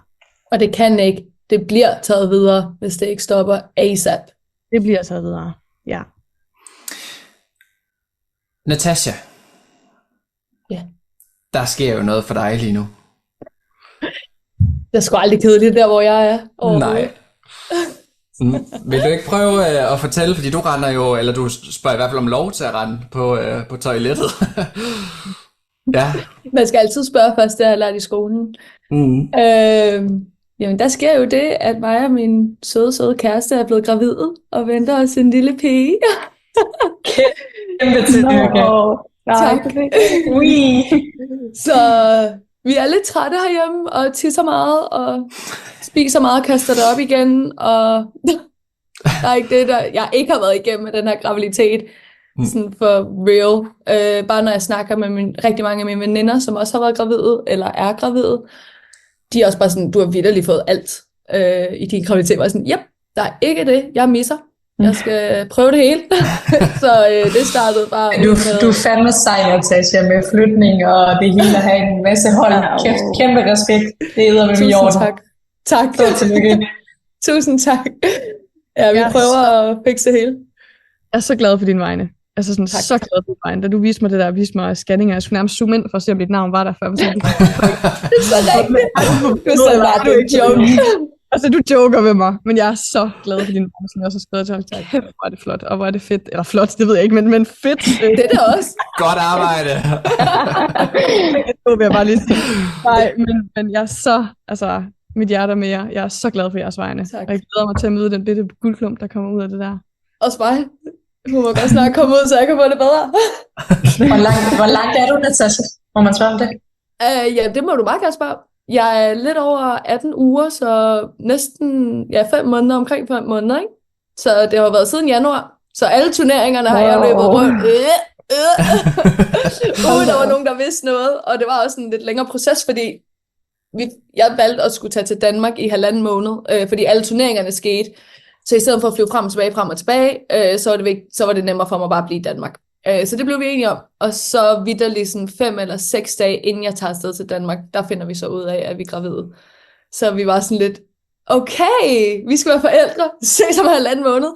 Og det kan ikke. Det bliver taget videre, hvis det ikke stopper ASAP. Det bliver taget videre, ja. Natasha. Ja. Der sker jo noget for dig lige nu. Det er sgu aldrig kedeligt der, hvor jeg er. Nej. Vil du ikke prøve at fortælle, fordi du render jo, eller du spørger i hvert fald om lov til at rende på toilettet. Ja. Man skal altid spørge først, det har jeg lært i skolen. Jamen, der sker jo det, at mig og min søde kæreste er blevet gravide, og venter os en lille pige. Kæmpe tillykke. Tak. Så vi er lidt trætte herhjemme, og tisser meget, og spiser meget og kaster det op igen, og der er ikke det, der jeg ikke har været igennem med den her graviditet, sådan for real. Bare når jeg snakker med rigtig mange af mine veninder, som også har været gravide, eller er gravide, de er også bare sådan, du har vitterligt fået alt i din graviditet. Og sådan, der er ikke det, jeg misser. Jeg skal prøve det hele. Så det startede bare... Du er fandme sej, Natasha, med flytning og det hele at have en masse hold. Kæmpe respekt. Det er med i orden. Tak. Tak. Tusind tak. Ja, vi prøver at fikse det hele. Jeg er så glad for dine vegne. Altså sådan, så glad for dine vegne. Da du viste mig det der, viste mig scanninger, jeg skulle nærmest zoome ind for at se, om dit navn var der før. Det er så rigtigt. Du sagde bare, det er en joke. Altså, du joker ved mig, men jeg er så glad for din navn, som jeg også har skrevet til dig. Kæft, hvor er det flot, og hvor er det fedt. Eller flot, det ved jeg ikke, men fedt. Det er det også. Godt arbejde. Det vil jeg bare lige sige. Nej, men jeg er så, altså, mit hjerte er med jer. Jeg er så glad for jeres vegne. Tak. Og jeg glæder mig til at møde den bitte guldklump, der kommer ud af det der. Også mig. Hun må godt snart komme ud, så jeg kan få det bedre. Hvor langt er du, Natasha? Må man spørge om det? Ja, det må du bare gerne spørge. Jeg er lidt over 18 uger, så næsten 5 måneder, omkring 5 måneder, ikke? Så det har været siden januar. Så alle turneringerne har jeg løbet rundt. Der var nogen, der vidste noget, og det var også en lidt længere proces, fordi jeg valgte at skulle tage til Danmark i 1,5 måned, fordi alle turneringerne skete. Så i stedet for at flyve frem og tilbage, så var det nemmere for mig bare at blive i Danmark. Så det blev vi enige om, og så vitterligt sådan 5 eller 6 dage, inden jeg tager afsted til Danmark, der finder vi så ud af, at vi er gravide. Så vi var sådan lidt, okay, vi skal være forældre, ses om 1,5 måned.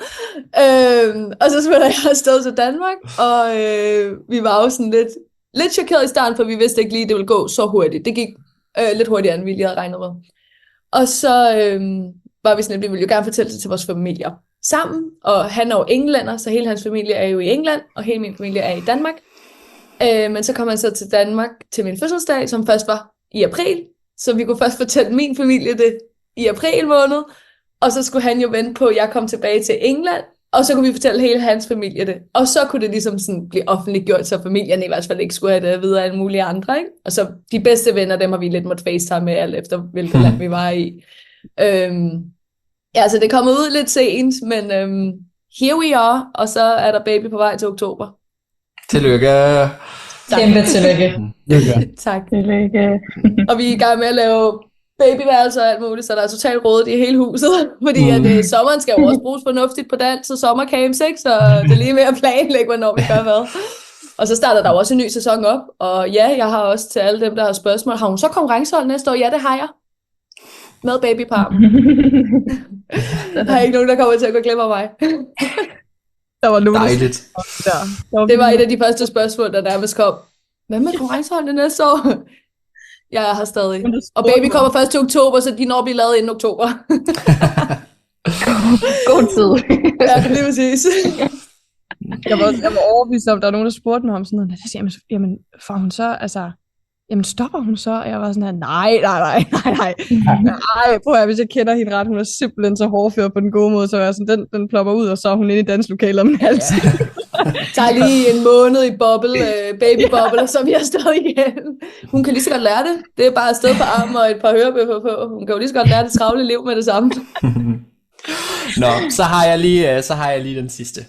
Og så smitter jeg afsted til Danmark, og vi var jo sådan lidt chokeret i starten, for vi vidste ikke lige, at det ville gå så hurtigt. Det gik lidt hurtigere, end vi lige havde regnet med. Og så var vi sådan, at vi ville jo gerne fortælle det til vores familier sammen, og han er jo englænder, så hele hans familie er jo i England, og hele min familie er i Danmark. Men så kom han så til Danmark til min fødselsdag, som først var i april, så vi kunne først fortælle min familie det i april måned, og så skulle han jo vente på, at jeg kom tilbage til England, og så kunne vi fortælle hele hans familie det. Og så kunne det ligesom sådan blive offentliggjort, så familien i hvert fald ikke skulle have det videre af alle mulige andre, ikke? Og så de bedste venner, dem har vi lidt måtte FaceTime med, alt efter hvilket land vi var i. Ja, så det kommer ud lidt sent, men here we are, og så er der baby på vej til oktober. Tillykke. Kæmpe tillykke. Tak. Tillykke. Og vi er i gang med at lave babyværelser og alt muligt, så der er totalt rådet i hele huset, fordi at sommeren skal jo også bruges fornuftigt på dans og sommercamps, ikke? Så det er lige med at planlægge, hvornår vi gør hvad. Og så starter der også en ny sæson op, og ja, jeg har også til alle dem, der har spørgsmål, har hun så konkurrencehold næste år? Ja, det har jeg. Med babypar. Der er ikke nogen, der kommer til at gå glip af mig. Der var nogen. Dejligt. Det var et af de første spørgsmål, der nærmest kom. Hvad med konkurrenceholdene næste år? Jeg har stadig. Og baby kommer først til oktober, så de når at blive lavet inden oktober. God tid. Ja, lige præcis. Jeg var overbevist om, der var nogen, der spurgte mig om sådan noget. Jamen, får hun så, altså... Jamen, stopper hun så? Og jeg var sådan her, nej. Prøv at hvis jeg kender hende ret, hun er simpelthen så hårdført på den gode måde, så jeg sådan, den plopper ud, og så er hun inde i danslokalet om en halv time. Tager lige en måned i babyboble, og så er vi afsted igen. Hun kan lige så godt lære det. Det er bare afsted på armen og et par hørebøffer på. Hun kan jo lige så godt lære det travle liv med det samme. Nå, så har jeg lige den sidste.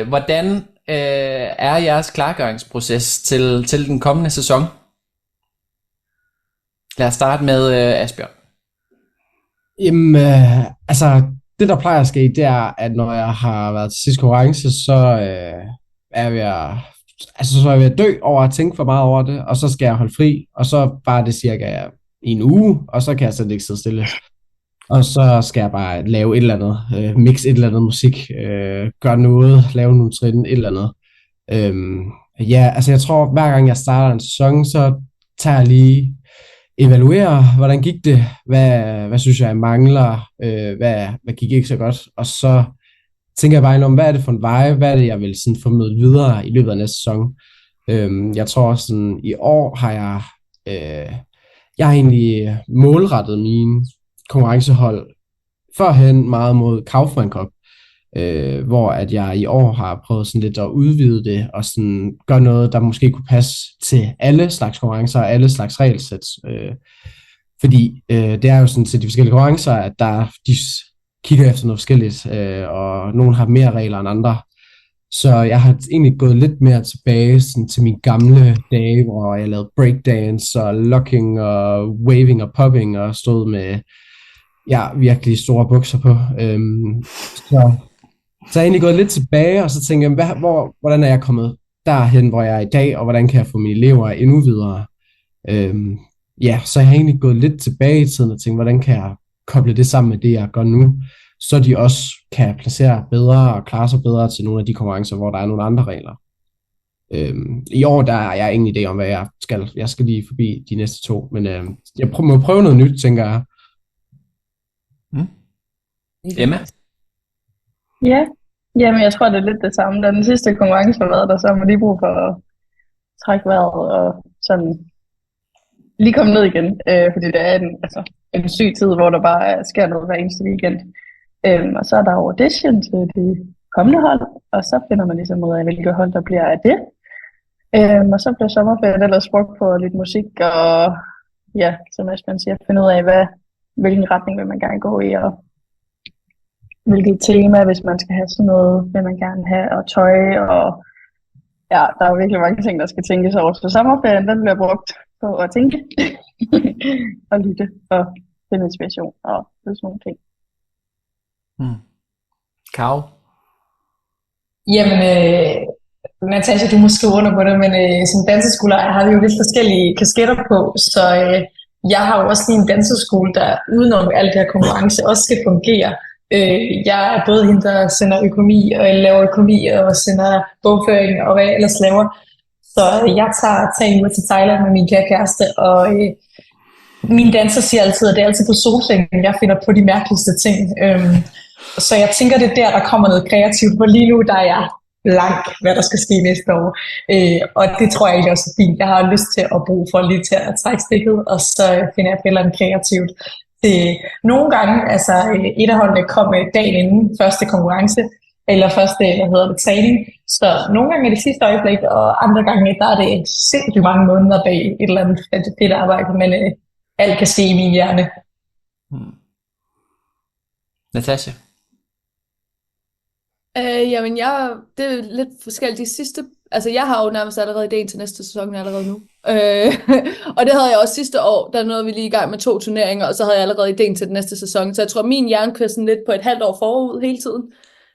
Hvordan er jeres klargøringsproces til den kommende sæson? Lad os starte med Asbjørn. Jamen, altså, det der plejer at ske, det er, at når jeg har været til sidste konkurrence, så er jeg ved at dø over at tænke for meget over det, og så skal jeg holde fri, og så bare det cirka en uge, og så kan jeg slet ikke sidde stille. Og så skal jeg bare lave et eller andet, mixe et eller andet musik, gøre noget, lave nogle trin, et eller andet. Ja, altså jeg tror, hver gang jeg starter en sæson, så tager jeg lige evaluere, hvordan gik det, hvad synes jeg mangler, hvad gik ikke så godt, og så tænker jeg bare om, hvad er det for en vej, hvad er det, jeg vil sådan formidle videre i løbet af næste sæson. Jeg tror sådan, i år har jeg har egentlig målrettet mine konkurrencehold førhen meget mod Kaufmann Cup, hvor at jeg i år har prøvet sådan lidt at udvide det og sådan gøre noget, der måske kunne passe til alle slags konkurrencer og alle slags regelsæt. Fordi det er jo sådan til de forskellige konkurrencer, at de kigger efter noget forskelligt, og nogle har mere regler end andre. Så jeg har egentlig gået lidt mere tilbage sådan, til mine gamle dage, hvor jeg lavede breakdance og locking og waving og popping og stod med virkelig store bukser på. Så jeg har egentlig gået lidt tilbage, og så tænker jeg, hvordan er jeg kommet derhen, hvor jeg er i dag, og hvordan kan jeg få mine elever endnu videre? Så jeg har egentlig gået lidt tilbage i tiden og tænkt, hvordan kan jeg koble det sammen med det, jeg gør nu, så de også kan placere bedre og klare sig bedre til nogle af de konkurrencer, hvor der er nogle andre regler. I år der er jeg ingen idé om, hvad jeg skal. Jeg skal lige forbi de næste 2, men jeg må prøve noget nyt, tænker jeg. Emma? Ja, jamen jeg tror, det er lidt det samme. Da den sidste konkurrence har været der, så har man lige brug for at trække vejret og sådan lige komme ned igen. Fordi det er en syg tid, hvor der bare sker noget hver eneste weekend. Og så er der audition til de kommende hold, og så finder man ligesom ud af, hvilke hold der bliver af det. Og så bliver sommerferien ellers brugt på lidt musik, og ja, som Asbjørn siger, finde ud af, hvilken retning vil man gerne gå i, og hvilket tema, hvis man skal have sådan noget, vil man gerne have, og tøj, og ja, der er jo virkelig mange ting, der skal tænkes over. Så sommerferien, den bliver brugt på at tænke, og lytte, og finde inspiration, og sådan nogle ting. Karo? Jamen, Natasha, du må skrive under på det, men som danseskole har vi jo lidt forskellige kasketter på, så jeg har jo også lige en danseskole, der udenom alt det her konkurrence også skal fungere. Jeg er både hende, der sender økonomi, og jeg laver økonomi, og sender bogføring, og hvad jeg ellers laver. Så jeg tager 3 uger til Thailand med min kære kæreste, og mine danser siger altid, at det er altid på solsengen, jeg finder på de mærkeligste ting. Så jeg tænker, det er der kommer noget kreativt, for lige nu der er jeg blank, hvad der skal ske næste år. Og det tror jeg egentlig også er fint. Jeg har lyst til at bruge for lige til at trække stikket, og så finder jeg på et eller andet kreativt. Nogle gange, altså et af holdene kom dagen inden første konkurrence, eller første, træning. Så nogle gange er det sidste øjeblik, og andre gange, der er det simpelthen mange måneder bag et eller andet fedt arbejde, men alt kan ske i min hjerne. Natasha? Jamen, det er lidt forskelligt de sidste. Altså, jeg har jo nærmest allerede idéen til næste sæson allerede nu. Og det havde jeg også sidste år. Der nåede vi lige i gang med 2 turneringer, og så havde jeg allerede idéen til den næste sæson. Så jeg tror, min hjerne kører sådan lidt på et halvt år forud hele tiden.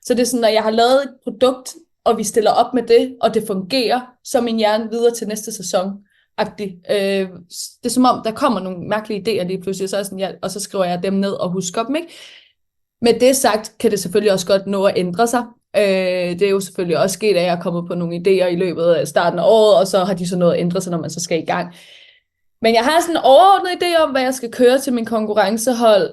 Så det er sådan, at jeg har lavet et produkt, og vi stiller op med det, og det fungerer, så min hjerne videre til næste sæson. Det er som om, der kommer nogle mærkelige idéer lige pludselig, og så skriver jeg dem ned og husker dem, ikke? Med det sagt, kan det selvfølgelig også godt nå at ændre sig. Det er jo selvfølgelig også sket, at jeg er kommet på nogle idéer i løbet af starten af året, og så har de så nået at ændre sig, når man så skal i gang. Men jeg har sådan en overordnet idé om, hvad jeg skal køre til min konkurrencehold.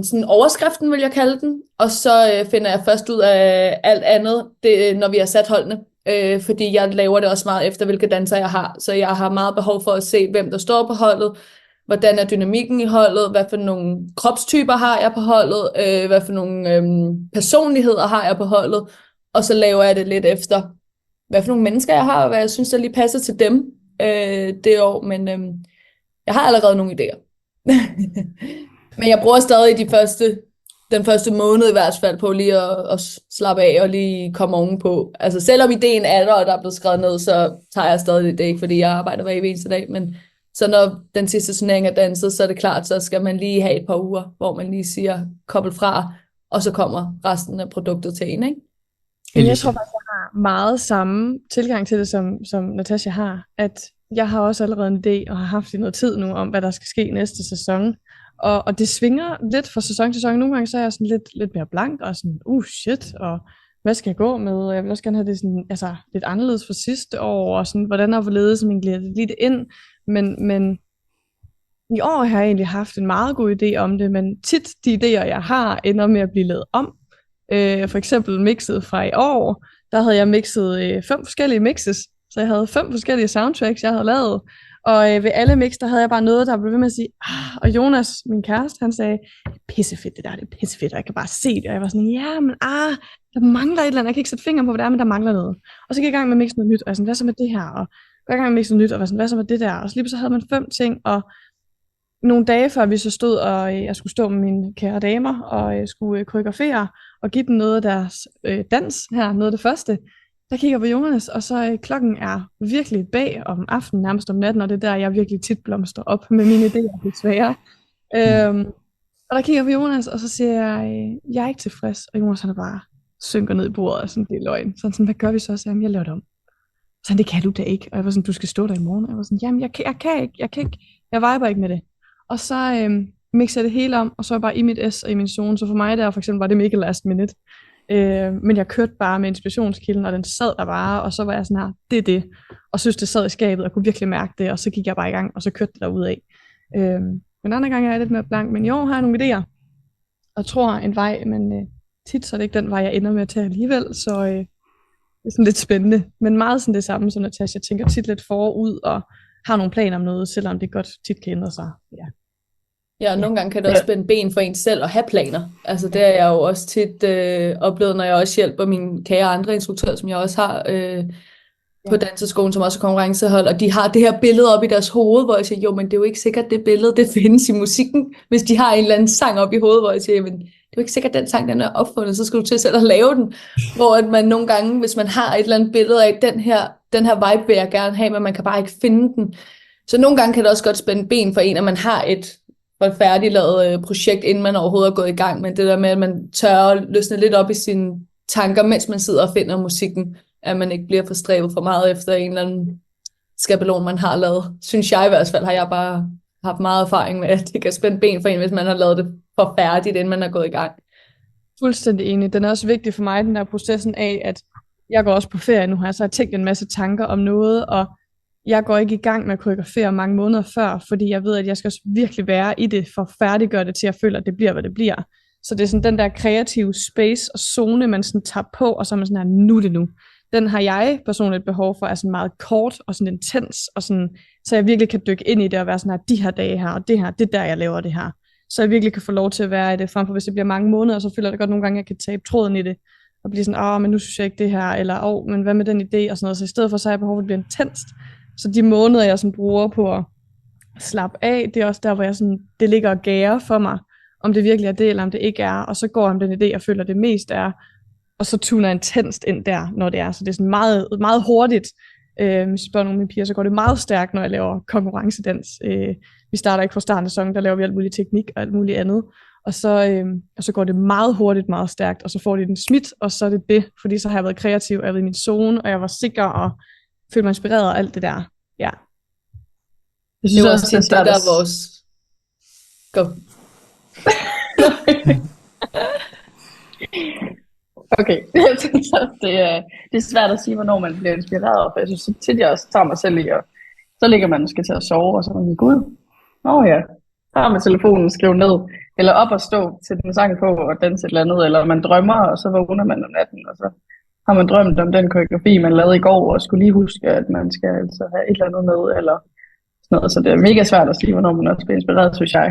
Sådan overskriften vil jeg kalde den, og så finder jeg først ud af alt andet, når vi har sat holdene. Fordi jeg laver det også meget efter, hvilke danser jeg har. Så jeg har meget behov for at se, hvem der står på holdet, hvordan er dynamikken i holdet, hvad for nogle kropstyper har jeg på holdet, hvad for nogle personligheder har jeg på holdet, og så laver jeg det lidt efter, hvad for nogle mennesker jeg har, og hvad jeg synes, der lige passer til dem det år, men jeg har allerede nogle idéer. Men jeg bruger stadig den første måned i hvert fald på lige at slappe af og lige komme ovenpå. Altså selvom ideen er der, og der er blevet skrevet ned, så tager jeg stadig det ikke, fordi jeg arbejder hver eneste dag, men så når den sidste turnering er danset, så er det klart, så skal man lige have et par uger, hvor man lige siger kobbel fra, og så kommer resten af produktet til en, ikke? Jeg tror faktisk, jeg har meget samme tilgang til det, som Natasha har, at jeg har også allerede en idé, og har haft i noget tid nu, om hvad der skal ske næste sæson. Og det svinger lidt fra sæson til sæson. Nogle gange så er jeg sådan lidt mere blank, og sådan, shit, og hvad skal jeg gå med? Jeg vil også gerne have det sådan, altså, lidt anderledes fra sidste år, og sådan, hvordan har forledet, som egentlig glæder lidt ind. Men i år har jeg egentlig haft en meget god idé om det, men tit de idéer, jeg har, ender med at blive lavet om. For eksempel mixet fra i år, der havde jeg mixet 5 forskellige mixes, så jeg havde 5 forskellige soundtracks, jeg havde lavet, og ved alle mix, der havde jeg bare noget, der blev ved med at sige, og Jonas, min kæreste, han sagde, pissefedt det er pissefedt, og jeg kan bare se det, og jeg var sådan, ja, men der mangler et eller andet, jeg kan ikke sætte fingeren på, hvad det er, men der mangler noget. Og så gik jeg i gang med at mixe noget nyt, og jeg sådan, hvad så med det her, og går i gang med at mixe noget nyt, og var sådan, hvad så med det der, og så lige så havde man 5 ting, og nogle dage før vi så stod, og jeg skulle stå med mine kære damer, og skulle koreografere, og give dem noget af deres dans her, noget af det første, der kigger på Jonas, og så klokken er virkelig bag om aftenen, nærmest om natten, og det er der, jeg virkelig tit blomster op med mine idéer, desværre. Og der kigger på Jonas, og så siger jeg er ikke tilfreds, og Jonas han er bare synker ned i bordet, og sådan, det er løgn. Sådan, hvad gør vi så? Så jeg laver det om. Så det kan du da ikke. Og jeg var sådan, du skal stå der i morgen. Og jeg var sådan, jamen jeg kan ikke, jeg viber ikke med det. Og så mixer jeg det hele om, og så er jeg bare i mit S og i min zone. Så for mig der for eksempel var det mega last minute. Men jeg kørte bare med inspirationskilden, og den sad der bare, og så var jeg sådan her, det er det. Og synes det sad i skabet, og kunne virkelig mærke det, og så gik jeg bare i gang, og så kørte det derudad. Men andre gange er jeg lidt mere blank, men i år har jeg nogle idéer, og tror en vej, men tit så er det ikke den vej, jeg ender med at tage alligevel, så det er sådan lidt spændende. Men meget sådan det samme som Natasha, jeg tænker tit lidt forud, og har nogle planer om noget, selvom det godt tit kan ændre sig. Ja, og nogle gange kan det også spænde ben for en selv at have planer. Altså det er jeg jo også tit oplevet, når jeg også hjælper mine kære andre instruktører, som jeg også har på danseskolen, som også er konkurrencehold, og de har det her billede op i deres hoved, hvor jeg siger, jo, men det er jo ikke sikkert, det billede, det findes i musikken, hvis de har en eller anden sang op i hovedet, hvor jeg siger, men det er jo ikke sikkert, den sang, den er opfundet, så skal du til selv at lave den. Hvor at man nogle gange, hvis man har et eller andet billede af, den her vibe vil jeg gerne have, men man kan bare ikke finde den. Så nogle gange kan det også godt spænde ben for en, at man har et færdiglavet projekt, inden man overhovedet er gået i gang, men det der med, at man tør at løsne lidt op i sine tanker, mens man sidder og finder musikken, at man ikke bliver forstræbet for meget efter en eller anden skabelon, man har lavet. Synes jeg i hvert fald, har jeg bare haft meget erfaring med, at det kan spænde ben for en, hvis man har lavet det for færdigt, inden man er gået i gang. Fuldstændig enig. Den er også vigtig for mig, den der processen af, at jeg går også på ferie nu her, så jeg har tænkt en masse tanker om noget, og jeg går ikke i gang med at koreografere mange måneder før, fordi jeg ved, at jeg skal også virkelig være i det, for at færdiggøre det til, at jeg føler, at det bliver, hvad det bliver. Så det er sådan den der kreative space og zone, man sådan tager på, og så er man sådan her, nu er det nu. Den har jeg personligt behov for, er sådan meget kort og sådan intens, og sådan, så jeg virkelig kan dykke ind i det og være sådan her, de her dage her, og det her, det er der, jeg laver det her. Så jeg virkelig kan få lov til at være i det, frem for hvis det bliver mange måneder, så føler jeg det godt nogle gange, at jeg kan tabe tråden i det, og blive sådan, men nu synes jeg ikke det her, eller men hvad med den idé, og sådan noget. Så i stedet for, så har jeg behov for, at det bliver intenst. Så de måneder, jeg sådan bruger på at slappe af, det er også der, hvor jeg sådan, det ligger og gærer for mig, om det virkelig er det, eller om det ikke er, og så går jeg om den idé, jeg føler, det mest er, og så tuner jeg intenst ind der, når det er. Så det er sådan meget, meget hurtigt. Hvis jeg spørger nogle af mine piger, så går det meget stærkt, når jeg laver konkurrencedans. Vi starter ikke fra starten af sæsonen, der laver vi alt muligt teknik og alt muligt andet. Og så går det meget hurtigt, meget stærkt, og så får de den smidt, og så er det det, fordi så har jeg været kreativ, og jeg har været i min zone, og jeg var sikker, og følte mig inspireret og alt det der. Ja. Jeg synes det også, det der er vores... Go. Okay, jeg synes også, det er svært at sige, hvornår man bliver inspireret, for jeg synes så tit, jeg også tager mig selv i, og så ligger man måske til at sove, og så er man gud, ja, tager med telefonen, skriver ned, eller op og stå til den sang på, og danse et eller andet, eller man drømmer, og så vågner man om natten, og så har man drømt om den koreografi, man lavede i går, og skulle lige huske, at man skal altså have et eller andet med, eller sådan noget, så det er mega svært at sige, hvornår man også bliver inspireret, synes jeg.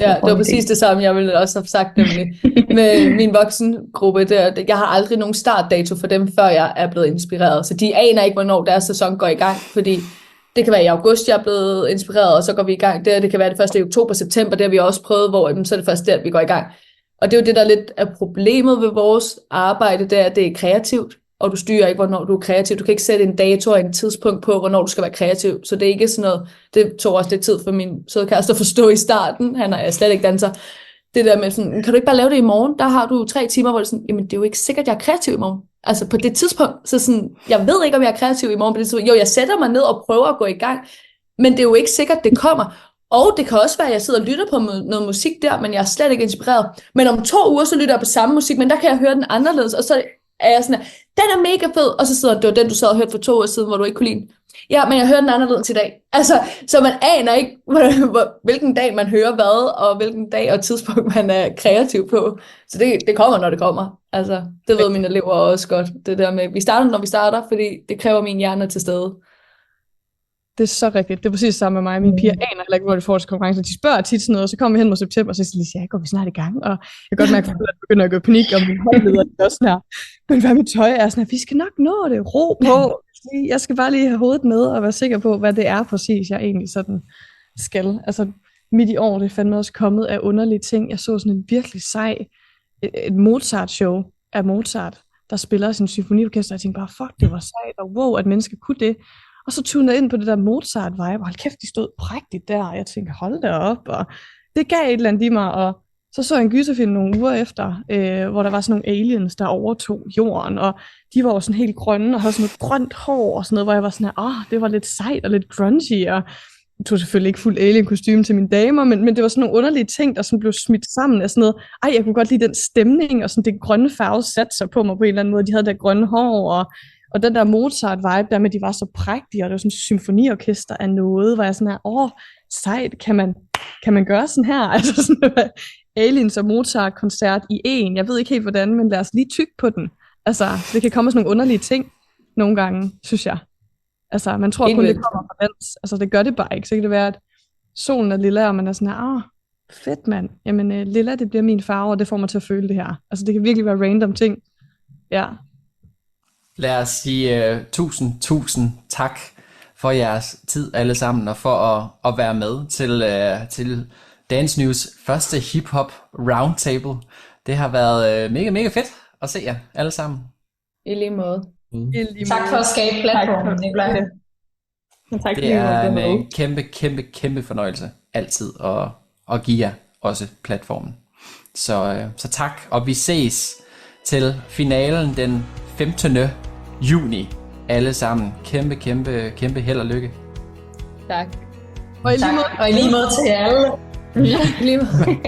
Ja, det var præcis det samme, jeg ville også have sagt nemlig. Med min voksengruppe, jeg har aldrig nogen startdato for dem, før jeg er blevet inspireret. Så de aner ikke, hvornår deres sæson går i gang, fordi det kan være i august, jeg er blevet inspireret, og så går vi i gang der. Det kan være det første i oktober, september, det har vi også prøvet, hvor så er det først der, vi går i gang. Og det er jo det, der lidt er problemet ved vores arbejde, det er, at det er kreativt, og du styrer ikke, hvornår du er kreativ. Du kan ikke sætte en dato og en tidspunkt på, hvornår du skal være kreativ. Så det er ikke sådan noget, det tog også lidt tid for min søde kæreste at forstå i starten. Han er slet ikke danser. Det der med sådan, kan du ikke bare lave det i morgen? Der har du 3 timer, hvor det er sådan, jamen det er jo ikke sikkert, jeg er kreativ i morgen. Altså på det tidspunkt, så sådan, jeg ved ikke, om jeg er kreativ i morgen på det tidspunkt. Jo, jeg sætter mig ned og prøver at gå i gang, men det er jo ikke sikkert, det kommer. Og det kan også være, at jeg sidder og lytter på noget musik der, men jeg er slet ikke inspireret. Men om 2 uger, så lytter jeg på samme musik, men der kan jeg høre den anderledes, og så er jeg sådan, den er mega fed, og så sidder det var den, du sad og hørte for 2 uger siden, hvor du ikke kunne lide den. Ja, men jeg hører den anderledes i dag. Altså, så man aner ikke, hvilken dag man hører hvad, og hvilken dag og tidspunkt man er kreativ på. Så det kommer, når det kommer. Altså, det ved mine elever også godt. Det der med, vi starter, når vi starter, fordi det kræver min hjerne til stede. Det er så rigtigt. Det er præcis samme med mig. Mine piger aner heller ikke, hvor det får til konkurrence. De spørger tit sådan noget, og så kommer vi hen mod september, og så siger de, ja, går vi snart i gang? Og jeg kan godt mærke, at jeg begynder at gå i panik, og min holdleder er også sådan her. Men hvad med tøj? Er sådan her, vi skal nok nå det. Ro på. Jeg skal bare lige have hovedet med, og være sikker på, hvad det er præcis, jeg egentlig sådan skal. Altså midt i år, det er fandme også kommet af underlige ting. Jeg så sådan en virkelig sej, et Mozart-show af Mozart, der spiller sin symfoniorkester, og jeg tænkte bare, fuck, det var sejt, og wow, at mennesker kunne det. Og så tunede jeg ind på det der Mozart-vibe, og hold kæft, de stod prægtigt der, og jeg tænkte, hold da op, og det gav et eller andet i mig, og så jeg en gyserfilm nogle uger efter, hvor der var sådan nogle aliens, der overtog jorden, og de var jo sådan helt grønne, og havde sådan noget grønt hår, og sådan noget, hvor jeg var sådan her, det var lidt sejt og lidt grungy, og jeg tog selvfølgelig ikke fuld alien-kostyme til mine damer, men det var sådan nogle underlige ting, der sådan blev smidt sammen af sådan noget, jeg kunne godt lide den stemning, og sådan det grønne farve satte sig på mig på en eller anden måde, de havde der grønne hår, og den der Mozart-vibe der med, de var så prægtige, og det var sådan en symfoniorkester af noget, hvor jeg sådan her, sejt, kan man gøre sådan her? Altså sådan aliens og Mozart-koncert i en. Jeg ved ikke helt hvordan, men lad os lige tygge på den. Altså, det kan komme sådan nogle underlige ting nogle gange, synes jeg. Altså, man tror kun, det kommer fra dans. Altså, det gør det bare ikke. Så kan det være, at solen er lilla, og man er sådan her, fedt mand. Jamen, lilla, det bliver min farve, og det får mig til at føle det her. Altså, det kan virkelig være random ting. Ja. Lad os sige tusind tak for jeres tid alle sammen, og for at være med til Dance News første hip-hop roundtable. Det har været mega fedt at se jer alle sammen. I lige måde. Tak for at skabe platformen, Nikolaj. Det er en kæmpe fornøjelse altid at give jer også platformen. Så tak, og vi ses til finalen den 15. juni. Alle sammen. Kæmpe held og lykke. Tak. Og i lige måde til alle. Ja, lige måde.